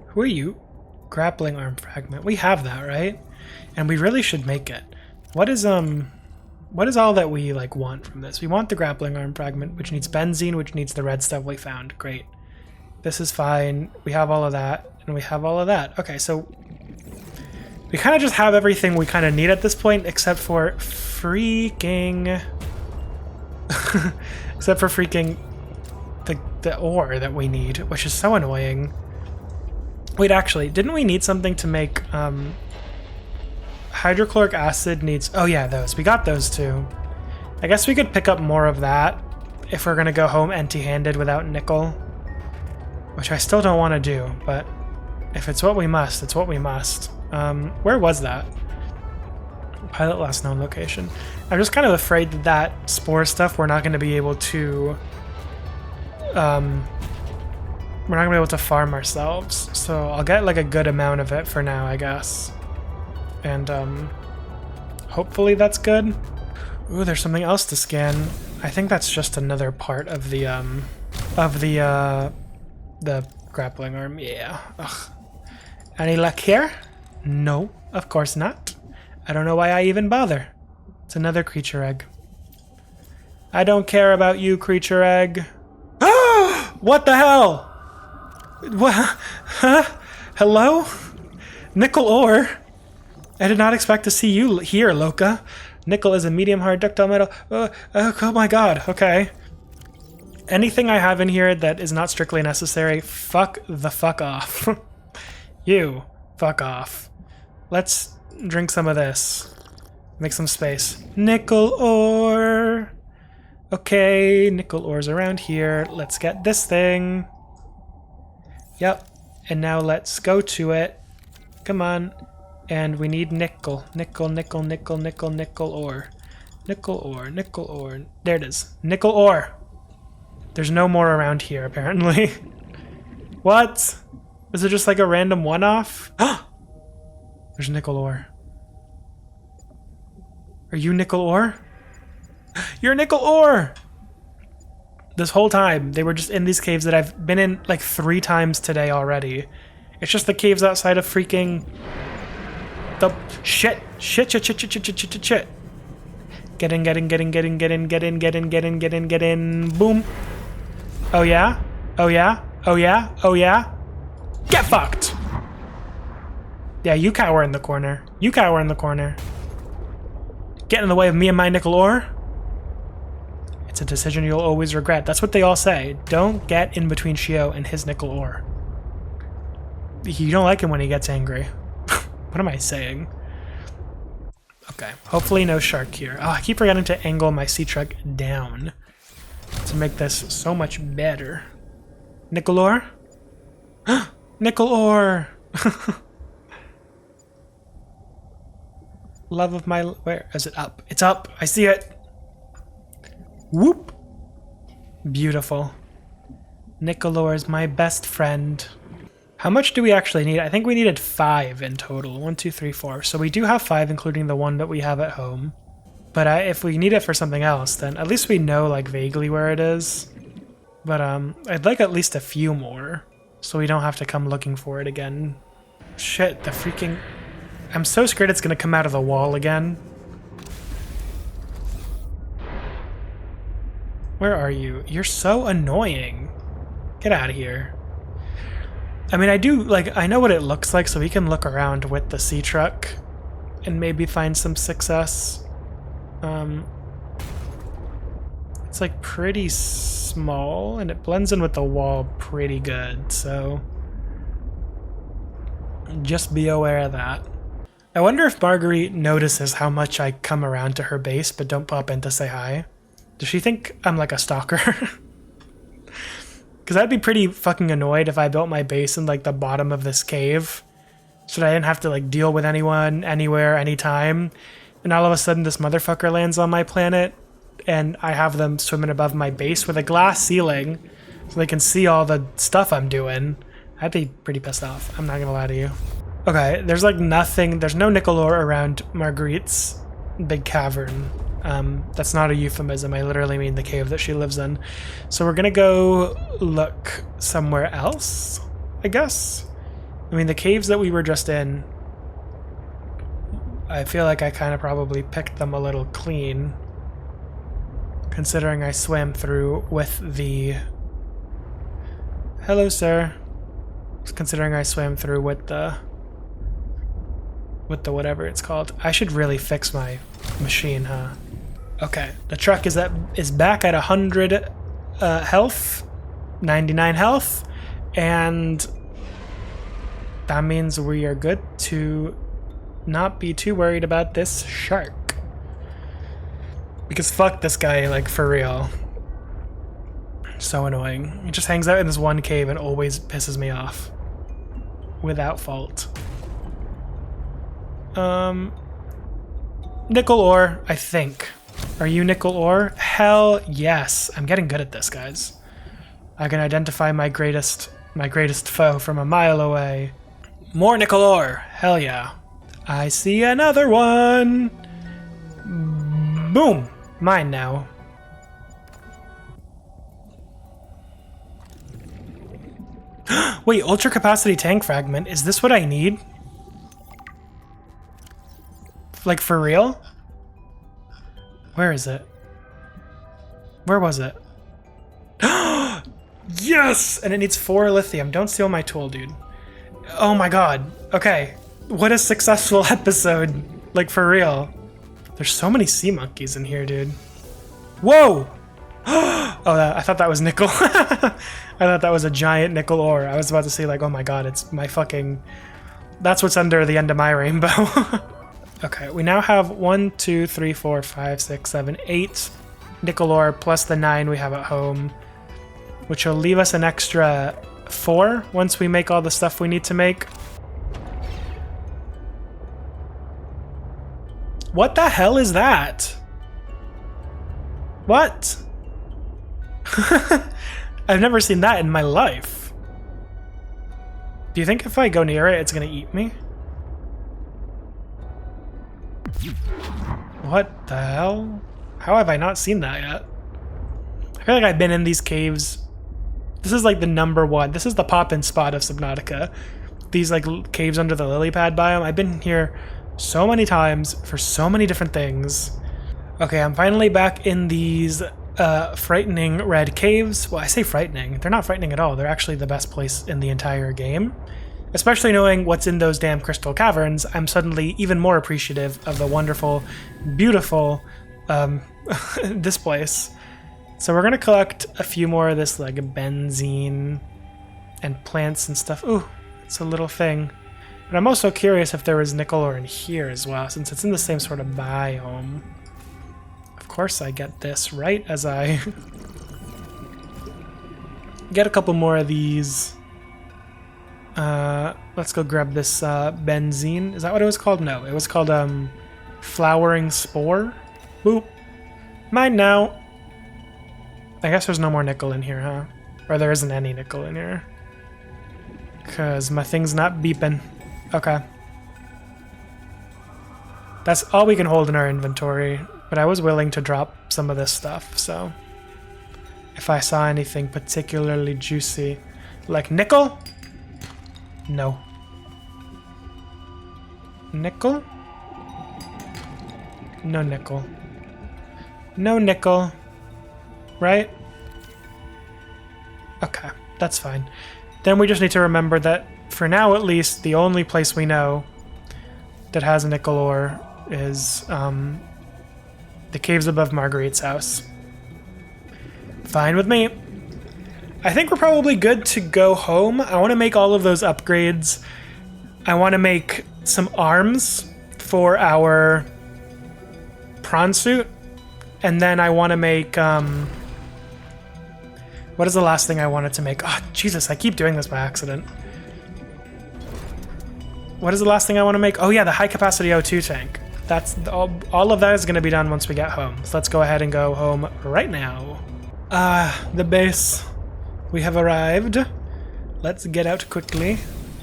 Who are you? Grappling arm fragment. We have that, right? And we really should make it. What is all that we like want from this? We want the grappling arm fragment, which needs benzene, which needs the red stuff we found. Great. This is fine. We have all of that, and we have all of that. Okay, so we kind of just have everything we kind of need at this point, except for freaking the ore that we need, which is so annoying. Wait, actually, didn't we need something to make hydrochloric acid needs... Oh yeah, those. We got those too. I guess we could pick up more of that if we're gonna go home empty-handed without nickel. Which I still don't want to do, but if it's what we must, it's what we must. Where was that? Pilot last known location. I'm just kind of afraid that that spore stuff we're not going to be able to... we're not going to be able to farm ourselves. So I'll get like a good amount of it for now, I guess. And hopefully that's good. Ooh, there's something else to scan. I think that's just another part of the grappling arm. Yeah. Ugh. Any luck here? No, of course not. I don't know why I even bother. It's another creature egg. I don't care about you, creature egg. What the hell? What? Huh? Hello? Nickel ore? I did not expect to see you here, Loka. Nickel is a medium hard ductile metal. Oh my god, okay. Anything I have in here that is not strictly necessary, fuck the fuck off. You, fuck off. Let's drink some of this. Make some space. Nickel ore! Okay, nickel ore's around here. Let's get this thing. Yep, and now let's go to it. Come on. And we need nickel. Nickel, nickel, nickel, nickel, nickel ore. Nickel ore, nickel ore. There it is. Nickel ore! There's no more around here, apparently. What? Was it just like a random one-off? There's nickel ore. Are you nickel ore? You're nickel ore! This whole time, they were just in these caves that I've been in like 3 times today already. It's just the caves outside of freaking... the... Shit! Shit, shit, shit, shit, shit, shit, shit, shit. Get in, get in, get in, get in, get in, get in, get in, get in, get in, get in. Boom. Oh yeah? Oh yeah? Oh yeah? Oh yeah? Get fucked! Yeah, you cower in the corner. You cower in the corner. Get in the way of me and my nickel ore? It's a decision you'll always regret. That's what they all say. Don't get in between Shio and his nickel ore. You don't like him when he gets angry. What am I saying? Okay, hopefully no shark here. Oh, I keep forgetting to angle my sea truck down to make this so much better. Nickel ore? Nickel ore! Love of my... Where is it? Up. It's up. I see it. Whoop. Beautiful. Nickel ore is my best friend. How much do we actually need? I think we needed 5 in total. 1, 2, 3, 4. So we do have 5, including the one that we have at home. But if we need it for something else, then at least we know like vaguely where it is. But I'd like at least a few more, so we don't have to come looking for it again. Shit, the freaking... I'm so scared it's gonna come out of the wall again. Where are you? You're so annoying. Get out of here. I mean, I do, like, I know what it looks like, so we can look around with the sea truck and maybe find some success. It's like pretty small and it blends in with the wall pretty good, so just be aware of that. I wonder if Marguerite notices how much I come around to her base but don't pop in to say hi. Does she think I'm like a stalker? Because I'd be pretty fucking annoyed if I built my base in like the bottom of this cave so that I didn't have to like deal with anyone, anywhere, anytime. And all of a sudden this motherfucker lands on my planet and I have them swimming above my base with a glass ceiling so they can see all the stuff I'm doing. I'd be pretty pissed off. I'm not gonna lie to you. Okay, there's like nothing, there's no nickel ore around Marguerite's big cavern. That's not a euphemism, I literally mean the cave that she lives in. So we're gonna go look somewhere else, I guess. I mean, the caves that we were just in, I feel like I kind of probably picked them a little clean, considering I swam through with the... Hello, sir. Considering I swam through with the whatever it's called. I should really fix my machine, huh? Okay, the truck is back at 100 health, 99 health, and that means we are good to not be too worried about this shark. Because fuck this guy, like, for real. So annoying. He just hangs out in this one cave and always pisses me off. Without fault. Nickel ore, I think. Are you nickel ore? Hell yes. I'm getting good at this, guys. I can identify my greatest foe from a mile away. More nickel ore. Hell yeah. I see another one. Boom. Mine now. Wait, ultra capacity tank fragment. Is this what I need? Like, for real? Where is it? Where was it? Yes! And it needs 4 lithium. Don't steal my tool, dude. Oh my god. Okay. What a successful episode. Like, for real. There's so many sea monkeys in here, dude. Whoa! Oh, I thought that was nickel. I thought that was a giant nickel ore. I was about to say, like, oh my god, it's my fucking... That's what's under the end of my rainbow. Okay, we now have 1, 2, 3, 4, 5, 6, 7, 8 nickel ore plus the 9 we have at home, which will leave us an extra 4 once we make all the stuff we need to make. What the hell is that? What? I've never seen that in my life. Do you think if I go near it, it's gonna eat me? What the hell? How have I not seen that yet? I feel like I've been in these caves. This is like the #1. This is the pop-in spot of Subnautica. These like caves under the lily pad biome. I've been here so many times for so many different things. Okay, I'm finally back in these frightening red caves. Well, I say frightening. They're not frightening at all. They're actually the best place in the entire game. Especially knowing what's in those damn crystal caverns, I'm suddenly even more appreciative of the wonderful, beautiful this place. So we're gonna collect a few more of this like benzene and plants and stuff. Ooh, it's a little thing. But I'm also curious if there was nickel ore in here as well, since it's in the same sort of biome. Of course I get this right as I get a couple more of these. Let's go grab this benzene. Is that what it was called? No, it was called flowering spore. Boop. Mine now. I guess there's no more nickel in here, huh? Or there isn't any nickel in here. Because my thing's not beeping. Okay. That's all we can hold in our inventory. But I was willing to drop some of this stuff, so... If I saw anything particularly juicy. Like nickel? No. Nickel? No nickel. No nickel. Right? Okay, that's fine. Then we just need to remember that, for now at least, the only place we know that has a nickel ore is the caves above Marguerite's house. Fine with me. I think we're probably good to go home. I want to make all of those upgrades. I want to make some arms for our prawn suit. And then I want to make... what is the last thing I wanted to make? Oh, Jesus, I keep doing this by accident. What is the last thing I want to make? Oh yeah, the high-capacity O2 tank. That's all of that is going to be done once we get home. So let's go ahead and go home right now. The base. We have arrived. Let's get out quickly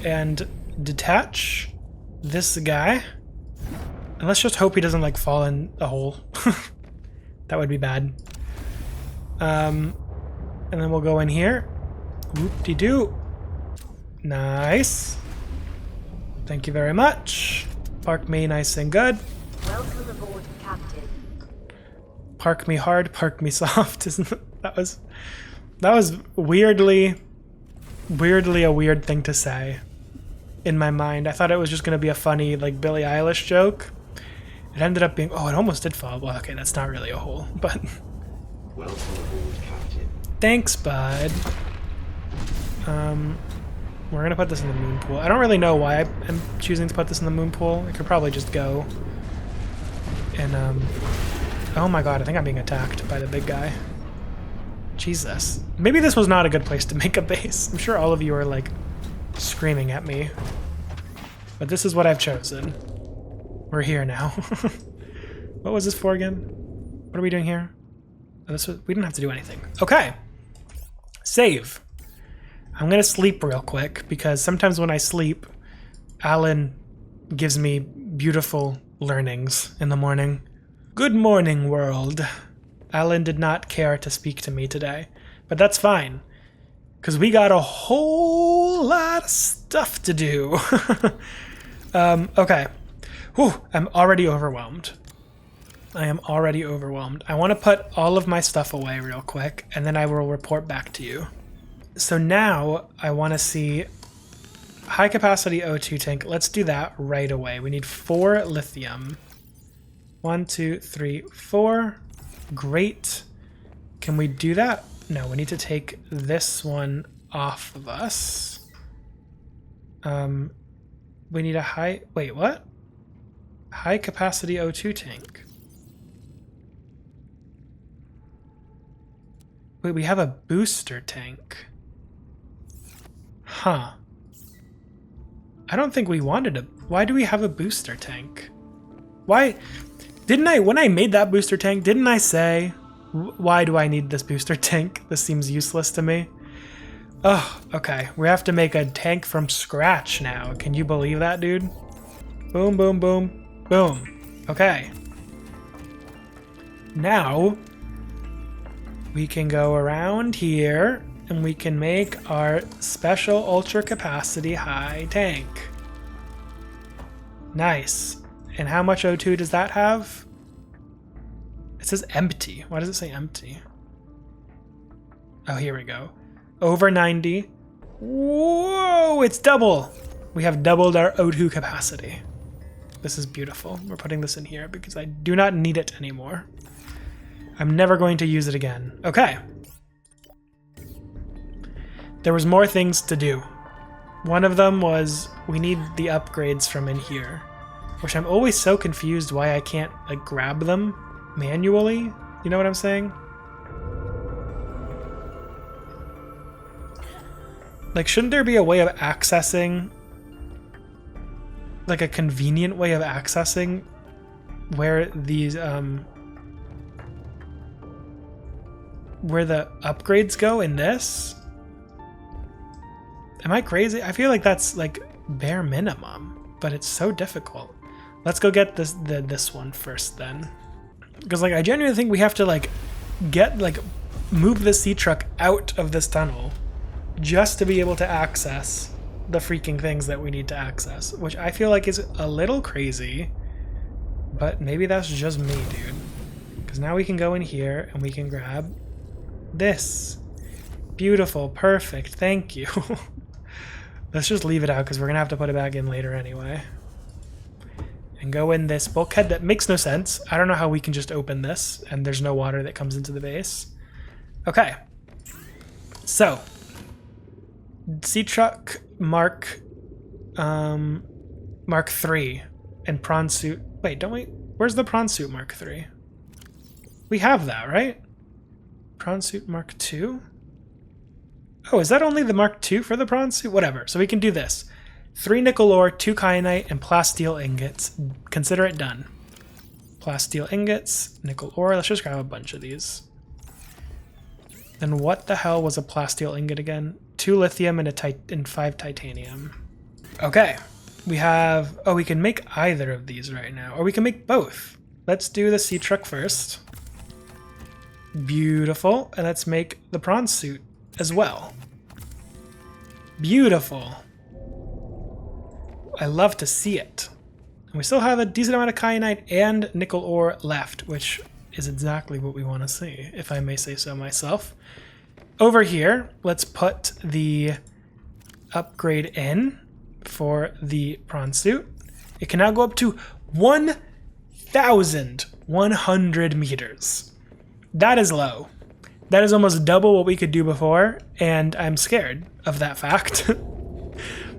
and detach this guy. And let's just hope he doesn't like fall in a hole. That would be bad. And then we'll go in here. Whoop-de-doo. Nice. Thank you very much. Park me nice and good. Welcome aboard, Captain. Park me hard, park me soft. Isn't that was weirdly a weird thing to say in my mind. I thought it was just gonna be a funny like Billie Eilish joke. It ended up being, oh, it almost did fall. Well, okay, that's not really a hole, but Welcome aboard, Captain. thanks, bud. We're gonna put this in the moon pool. I don't really know why I'm choosing to put this in the moon pool. I could probably just go and oh my god, I think I'm being attacked by the big guy. Jesus. Maybe this was not a good place to make a base. I'm sure all of you are like screaming at me. But this is what I've chosen. We're here now. What was this for again? What are we doing here? Oh, we didn't have to do anything. Okay. Save. I'm gonna sleep real quick because sometimes when I sleep, Alan gives me beautiful learnings in the morning. Good morning, world. Alan did not care to speak to me today, but that's fine because we got a whole lot of stuff to do. Okay. Whew, I'm already overwhelmed. I am already overwhelmed. I want to put all of my stuff away real quick, and then I will report back to you. So now I want to see high capacity O2 tank. Let's do that right away. We need 4 lithium. 1, 2, 3, 4. Great. Can we do that? No, we need to take this one off of us. We need a high... Wait, what? High capacity O2 tank. Wait, we have a booster tank. Huh. I don't think we wanted a... Why do we have a booster tank? Why... Didn't I... When I made that booster tank, didn't I say... Why do I need this booster tank? This seems useless to me. Oh, okay. We have to make a tank from scratch now. Can you believe that, dude? Boom, boom, boom, boom. Okay. Now... we can go around here and we can make our special ultra capacity high tank. Nice. And how much O2 does that have? It says empty. Why does it say empty? Oh, here we go. Over 90. Whoa, it's double. We have doubled our O2 capacity. This is beautiful. We're putting this in here because I do not need it anymore. I'm never going to use it again. Okay. There was more things to do. One of them was we need the upgrades from in here, which I'm always so confused why I can't like grab them manually. You know what I'm saying? Like, shouldn't there be a way of accessing, like a convenient way of accessing where these where the upgrades go in this? Am I crazy? I feel like that's like bare minimum, but it's so difficult. Let's go get this one first then. Because like I genuinely think we have to like move the sea truck out of this tunnel just to be able to access the freaking things that we need to access, which I feel like is a little crazy, but maybe that's just me, dude. Because now we can go in here and we can grab this. Beautiful, perfect, thank you. Let's just leave it out because we're going to have to put it back in later anyway. And go in this bulkhead that makes no sense. I don't know how we can just open this and there's no water that comes into the base. Okay. So, sea truck Mark 3 and prawn suit. Wait, don't we? Where's the prawn suit Mark 3? We have that, right? Prawn suit Mark 2? Oh, is that only the Mark 2 for the prawn suit? Whatever. So we can do this. 3 nickel ore, 2 kyanite, and plasteel ingots. Consider it done. Plasteel ingots, nickel ore. Let's just grab a bunch of these. Then what the hell was a plasteel ingot again? 2 lithium and 5 titanium. Okay. We have... Oh, we can make either of these right now. Or we can make both. Let's do the sea truck first. Beautiful. And let's make the prawn suit as well. Beautiful. I love to see it. And we still have a decent amount of kyanite and nickel ore left, which is exactly what we want to see, if I may say so myself. Over here, let's put the upgrade in for the prawn suit. It can now go up to 1,100 meters. That is low. That is almost double what we could do before, and I'm scared of that fact.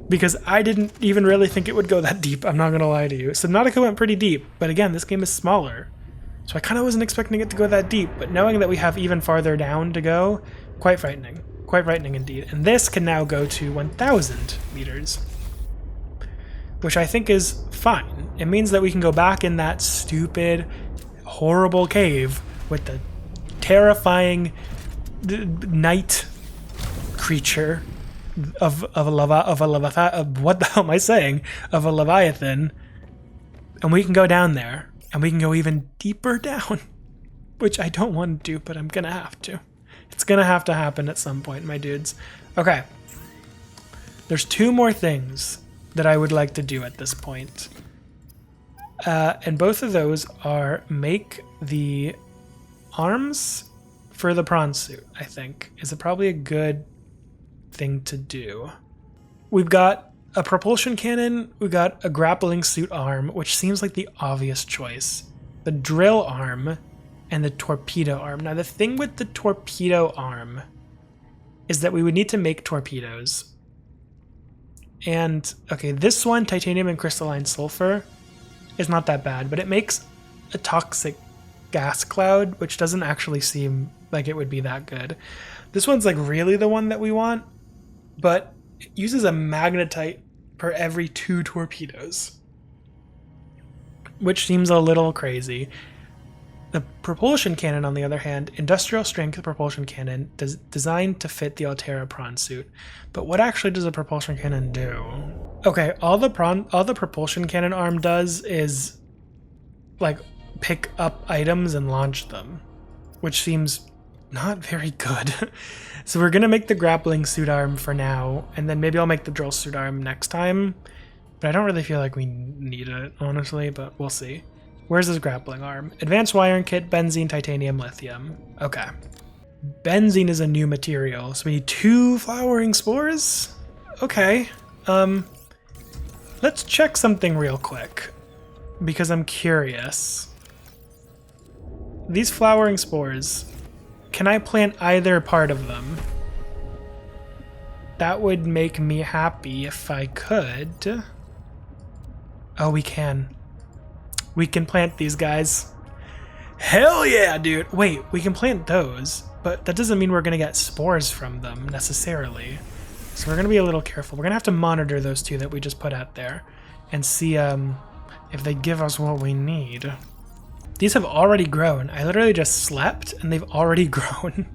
Because I didn't even really think it would go that deep, I'm not gonna lie to you. Subnautica went pretty deep, but again, this game is smaller. So I kind of wasn't expecting it to go that deep, but knowing that we have even farther down to go, quite frightening. Quite frightening indeed. And this can now go to 1,000 meters. Which I think is fine. It means that we can go back in that stupid, horrible cave with the terrifying night creature of a leviathan, and we can go down there and we can go even deeper down, which I don't want to do, but I'm gonna have to. It's gonna have to happen at some point, my dudes. Okay, there's 2 more things that I would like to do at this point, and both of those are make the arms for the prawn suit. I think is probably a good thing to do. We've got a propulsion cannon, we've got a grappling suit arm, which seems like the obvious choice. The drill arm and the torpedo arm. Now the thing with the torpedo arm is that we would need to make torpedoes. And okay, this one, titanium and crystalline sulfur, is not that bad, but it makes a toxic gas cloud, which doesn't actually seem like it would be that good. This one's like really the one that we want, but it uses a magnetite per every 2 torpedoes, which seems a little crazy. The propulsion cannon, on the other hand, industrial strength propulsion cannon, designed to fit the Altera prawn suit. But what actually does a propulsion cannon do? Okay, all the propulsion cannon arm does is like pick up items and launch them, which seems not very good. So we're gonna make the grappling suit arm for now, and then maybe I'll make the drill suit arm next time. But I don't really feel like we need it, honestly, but we'll see. Where's this grappling arm? Advanced wiring kit, benzene, titanium, lithium. Okay. Benzene is a new material, so we need 2 flowering spores? Okay. Let's check something real quick, because I'm curious. These flowering spores, can I plant either part of them? That would make me happy if I could. Oh, we can. We can plant these guys. Hell yeah, dude. Wait, we can plant those, but that doesn't mean we're gonna get spores from them necessarily. So we're gonna be a little careful. We're gonna have to monitor those 2 that we just put out there and see if they give us what we need. These have already grown. I literally just slept and they've already grown.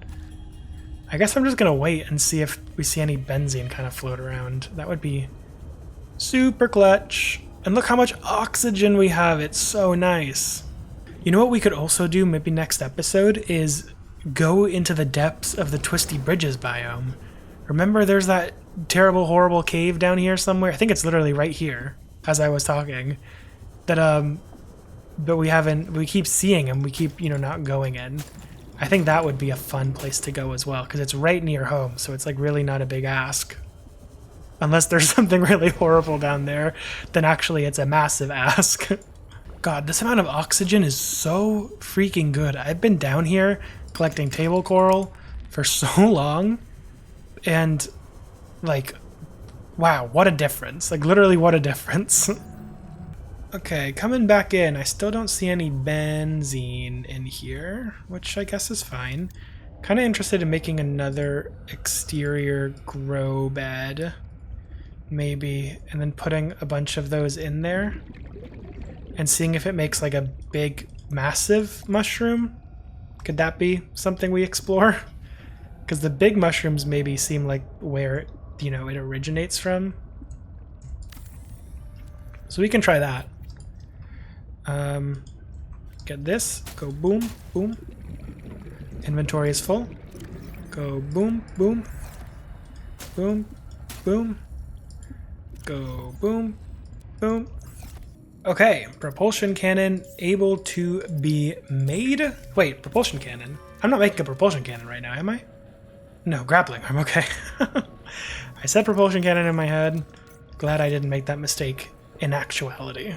I guess I'm just gonna wait and see if we see any benzene kind of float around. That would be super clutch. And look how much oxygen we have. It's so nice. You know what we could also do maybe next episode is go into the depths of the Twisty Bridges biome. Remember there's that terrible, horrible cave down here somewhere? I think it's literally right here as I was talking. That but we keep seeing and we keep, not going in. I think that would be a fun place to go as well, because it's right near home, so it's like really not a big ask. Unless there's something really horrible down there, then actually it's a massive ask. God, this amount of oxygen is so freaking good. I've been down here collecting table coral for so long, and like, wow, what a difference. Like, literally, what a difference. Okay, coming back in, I still don't see any benzene in here, which I guess is fine. Kind of interested in making another exterior grow bed, maybe, and then putting a bunch of those in there and seeing if it makes like a big, massive mushroom. Could that be something we explore? Because the big mushrooms maybe seem like where, you know, it originates from. So we can try that. Get this, go boom, boom. Inventory is full. Go boom, boom, boom, boom. Go boom, boom. Okay, propulsion cannon able to be made. Wait, propulsion cannon? I'm not making a propulsion cannon right now, am I? No, grappling arm, okay. I said propulsion cannon in my head. Glad I didn't make that mistake in actuality.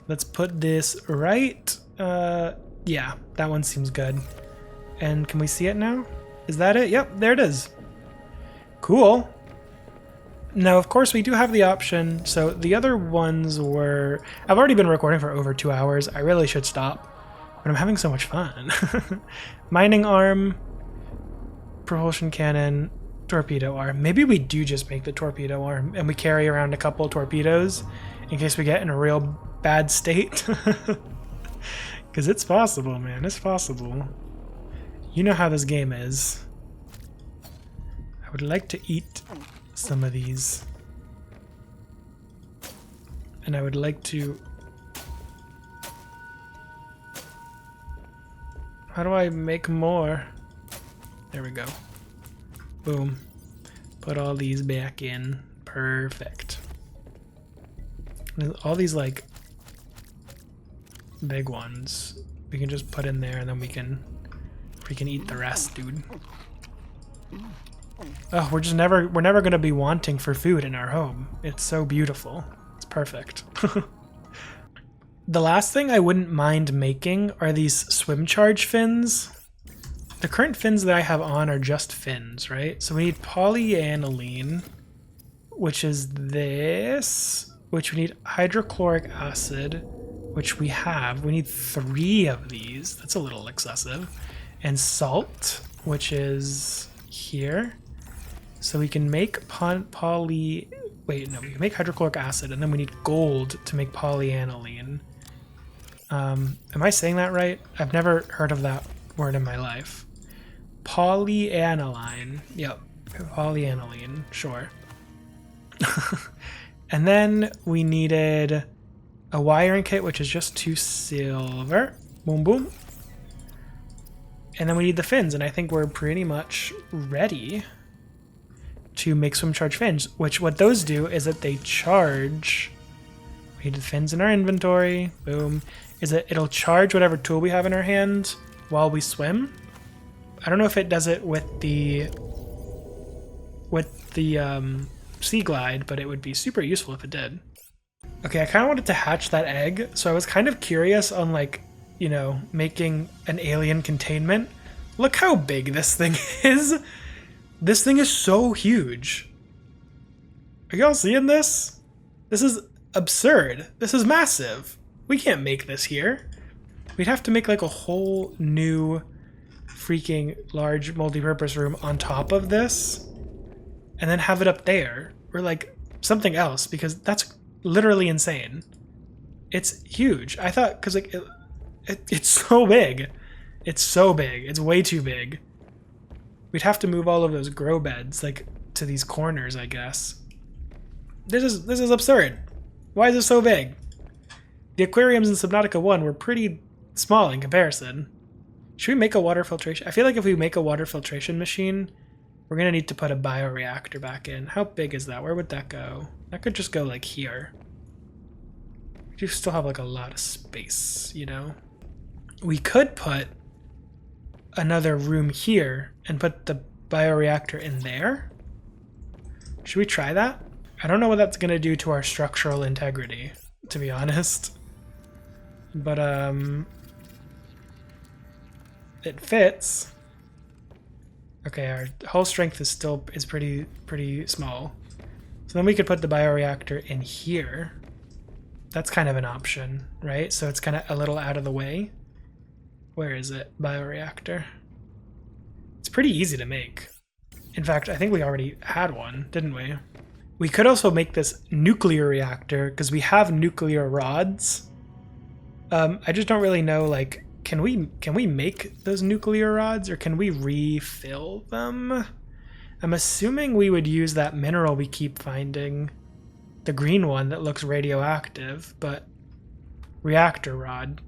Let's put this right. Yeah, that one seems good. And can we see it now? Is that it? Yep, there it is. Cool. Now, of course, we do have the option. So the other ones were... I've already been recording for over 2 hours. I really should stop. But I'm having so much fun. Mining arm, propulsion cannon, torpedo arm. Maybe we do just make the torpedo arm and we carry around a couple torpedoes in case we get in a real bad state. Because it's possible, man. It's possible. You know how this game is. I would like to eat some of these. And I would like to... How do I make more? There we go. Boom. Put all these back in. Perfect. And all these, like, big ones we can just put in there, and then we can eat the rest, dude. Oh, we're never gonna be wanting for food in our home. It's so beautiful. It's perfect. The last thing I wouldn't mind making are these swim charge fins. The current fins that I have on are just fins, right? So we need polyaniline, which is this, which we need hydrochloric acid, which we have. We need 3 of these. That's a little excessive. And salt, which is here. So we can make we can make hydrochloric acid, and then we need gold to make polyaniline. Am I saying that right? I've never heard of that word in my life. Polyaniline. Yep. Polyaniline. Sure. And then we needed a wiring kit, which is just 2 silver. Boom, boom. And then we need the fins, and I think we're pretty much ready to make swim charge fins, which what those do is that they charge... We need the fins in our inventory. Boom. It'll charge whatever tool we have in our hand while we swim. I don't know if it does it with the Sea Glide, but it would be super useful if it did. Okay, I kind of wanted to hatch that egg, so I was kind of curious on, like, you know, making an alien containment. Look how big this thing is. This thing is so huge. Are y'all seeing this? This is absurd. This is massive. We can't make this here. We'd have to make like a whole new freaking large multi-purpose room on top of this and then have it up there or like something else, because that's literally insane. It's huge. I thought, because like it's so big. It's so big. It's way too big. We'd have to move all of those grow beds like to these corners, I guess. This is absurd. Why is it so big? The aquariums in Subnautica 1 were pretty small in comparison. Should we make a water filtration? I feel like if we make a water filtration machine, we're going to need to put a bioreactor back in. How big is that? Where would that go? That could just go like here. You still have like a lot of space, you know? We could put another room here and put the bioreactor in there. Should we try that? I don't know what that's gonna do to our structural integrity, to be honest. But it fits. Okay, our hull strength is pretty small. So then we could put the bioreactor in here. That's kind of an option, right? So it's kind of a little out of the way. Where is it? Bioreactor. It's pretty easy to make. In fact, I think we already had one, didn't we? We could also make this nuclear reactor because we have nuclear rods. I just don't really know, like, can we make those nuclear rods or can we refill them? I'm assuming we would use that mineral we keep finding, the green one that looks radioactive, but reactor rod.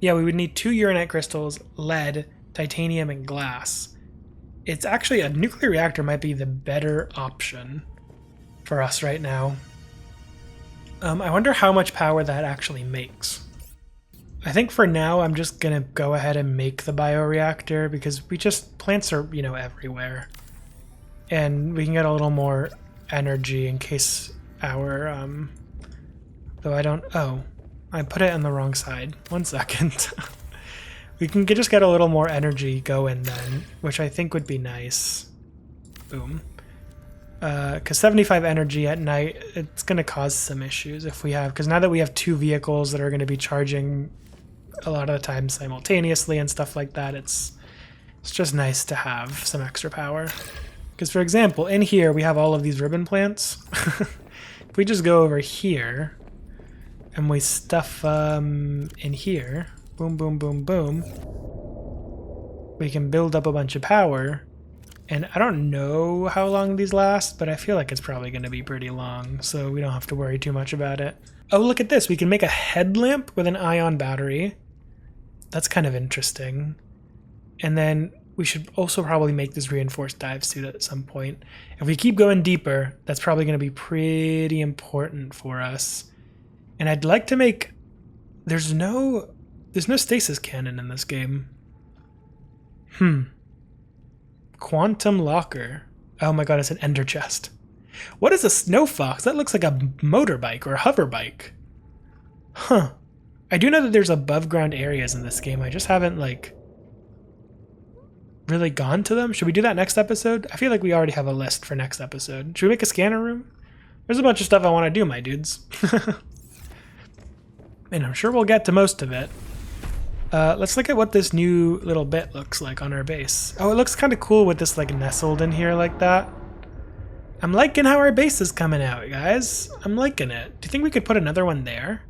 Yeah, we would need 2 uranite crystals, lead, titanium, and glass. It's actually, a nuclear reactor might be the better option for us right now. I wonder how much power that actually makes. I think for now I'm just gonna go ahead and make the bioreactor because plants are, you know, everywhere. And we can get a little more energy in case our, though I put it on the wrong side. 1 second. We can just get a little more energy going then, which I think would be nice. Boom. Because 75 energy at night, it's going to cause some issues if we have, because now that we have 2 vehicles that are going to be charging a lot of the time simultaneously and stuff like that, it's just nice to have some extra power. Because for example, in here we have all of these ribbon plants. If we just go over here and we stuff in here, boom, boom, boom, boom, we can build up a bunch of power. And I don't know how long these last, but I feel like it's probably going to be pretty long, so we don't have to worry too much about it. Oh, look at this. We can make a headlamp with an ion battery. That's kind of interesting. And then we should also probably make this reinforced dive suit at some point. If we keep going deeper, that's probably going to be pretty important for us. And I'd like to make... There's no stasis cannon in this game. Quantum locker. Oh my god, it's an ender chest. What is a snow fox? That looks like a motorbike or a hover bike. Huh. I do know that there's above ground areas in this game. I just haven't, like, really gone to them. Should we do that next episode? I feel like we already have a list for next episode. Should we make a scanner room? There's a bunch of stuff I want to do, my dudes. And I'm sure we'll get to most of it. Let's look at what this new little bit looks like on our base. Oh, it looks kind of cool with this, like, nestled in here like that. I'm liking how our base is coming out, guys. I'm liking it. Do you think we could put another one there?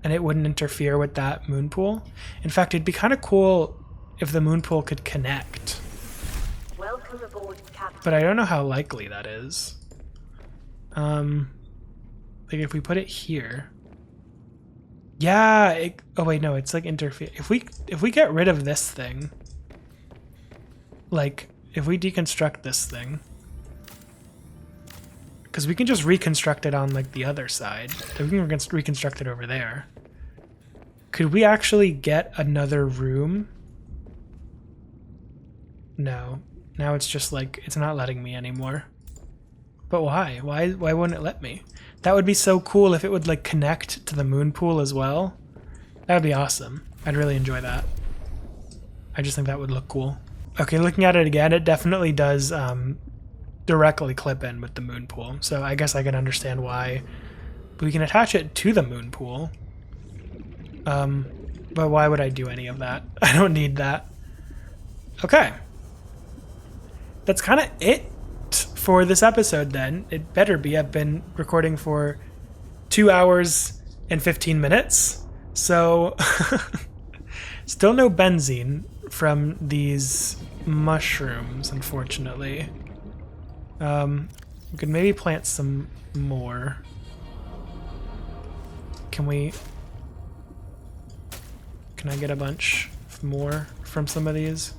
And it wouldn't interfere with that moon pool? In fact, it'd be kind of cool if the moon pool could connect. Welcome aboard, Captain. But I don't know how likely that is. Like, if we put it here... Yeah, oh wait, no, it's like interfere. If we get rid of this thing, like if we deconstruct this thing, because we can just reconstruct it on like the other side. So we can reconstruct it over there. Could we actually get another room? No. Now it's just like, it's not letting me anymore. But why? Why wouldn't it let me? That would be so cool if it would like connect to the moon pool as well. That would be awesome. I'd really enjoy that. I just think that would look cool. Okay, looking at it again, it definitely does directly clip in with the moon pool. So I guess I can understand why. But we can attach it to the moon pool. But why would I do any of that? I don't need that. Okay. That's kind of it for this episode then. It better be. I've been recording for 2 hours and 15 minutes. So still no benzene from these mushrooms, unfortunately. We could maybe plant some more. Can I get a bunch more from some of these?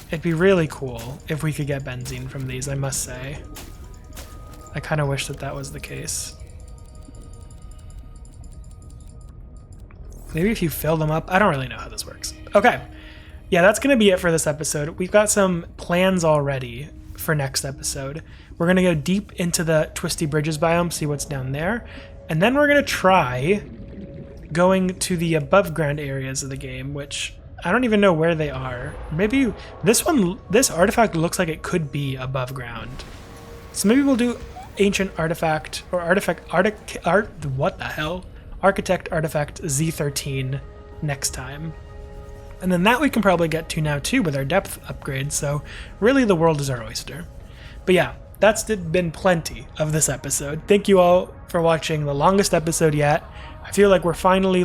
It'd be really cool if we could get benzene from these, I must say. I kind of wish that that was the case. Maybe if you fill them up. I don't really know how this works. Okay. yeah, that's going to be it for this episode. We've got some plans already for next episode. We're going to go deep into the Twisty Bridges biome, see what's down there. And then we're going to try going to the above ground areas of the game, which I don't even know where they are. Maybe this artifact looks like it could be above ground. So maybe we'll do ancient artifact or artifact architect artifact Z13 next time. And then that we can probably get to now too with our depth upgrade, so really the world is our oyster. But yeah, that's been plenty of this episode. Thank you all for watching the longest episode yet. I feel like we're finally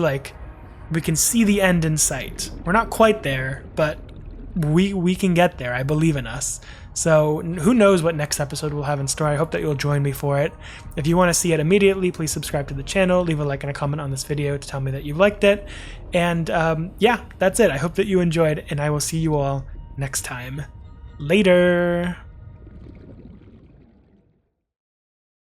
we can see the end in sight. We're not quite there, but we can get there. I believe in us. So who knows what next episode we'll have in store. I hope that you'll join me for it. If you want to see it immediately, please subscribe to the channel, leave a like and a comment on this video to tell me that you've liked it. And yeah, that's it. I hope that you enjoyed, and I will see you all next time. Later!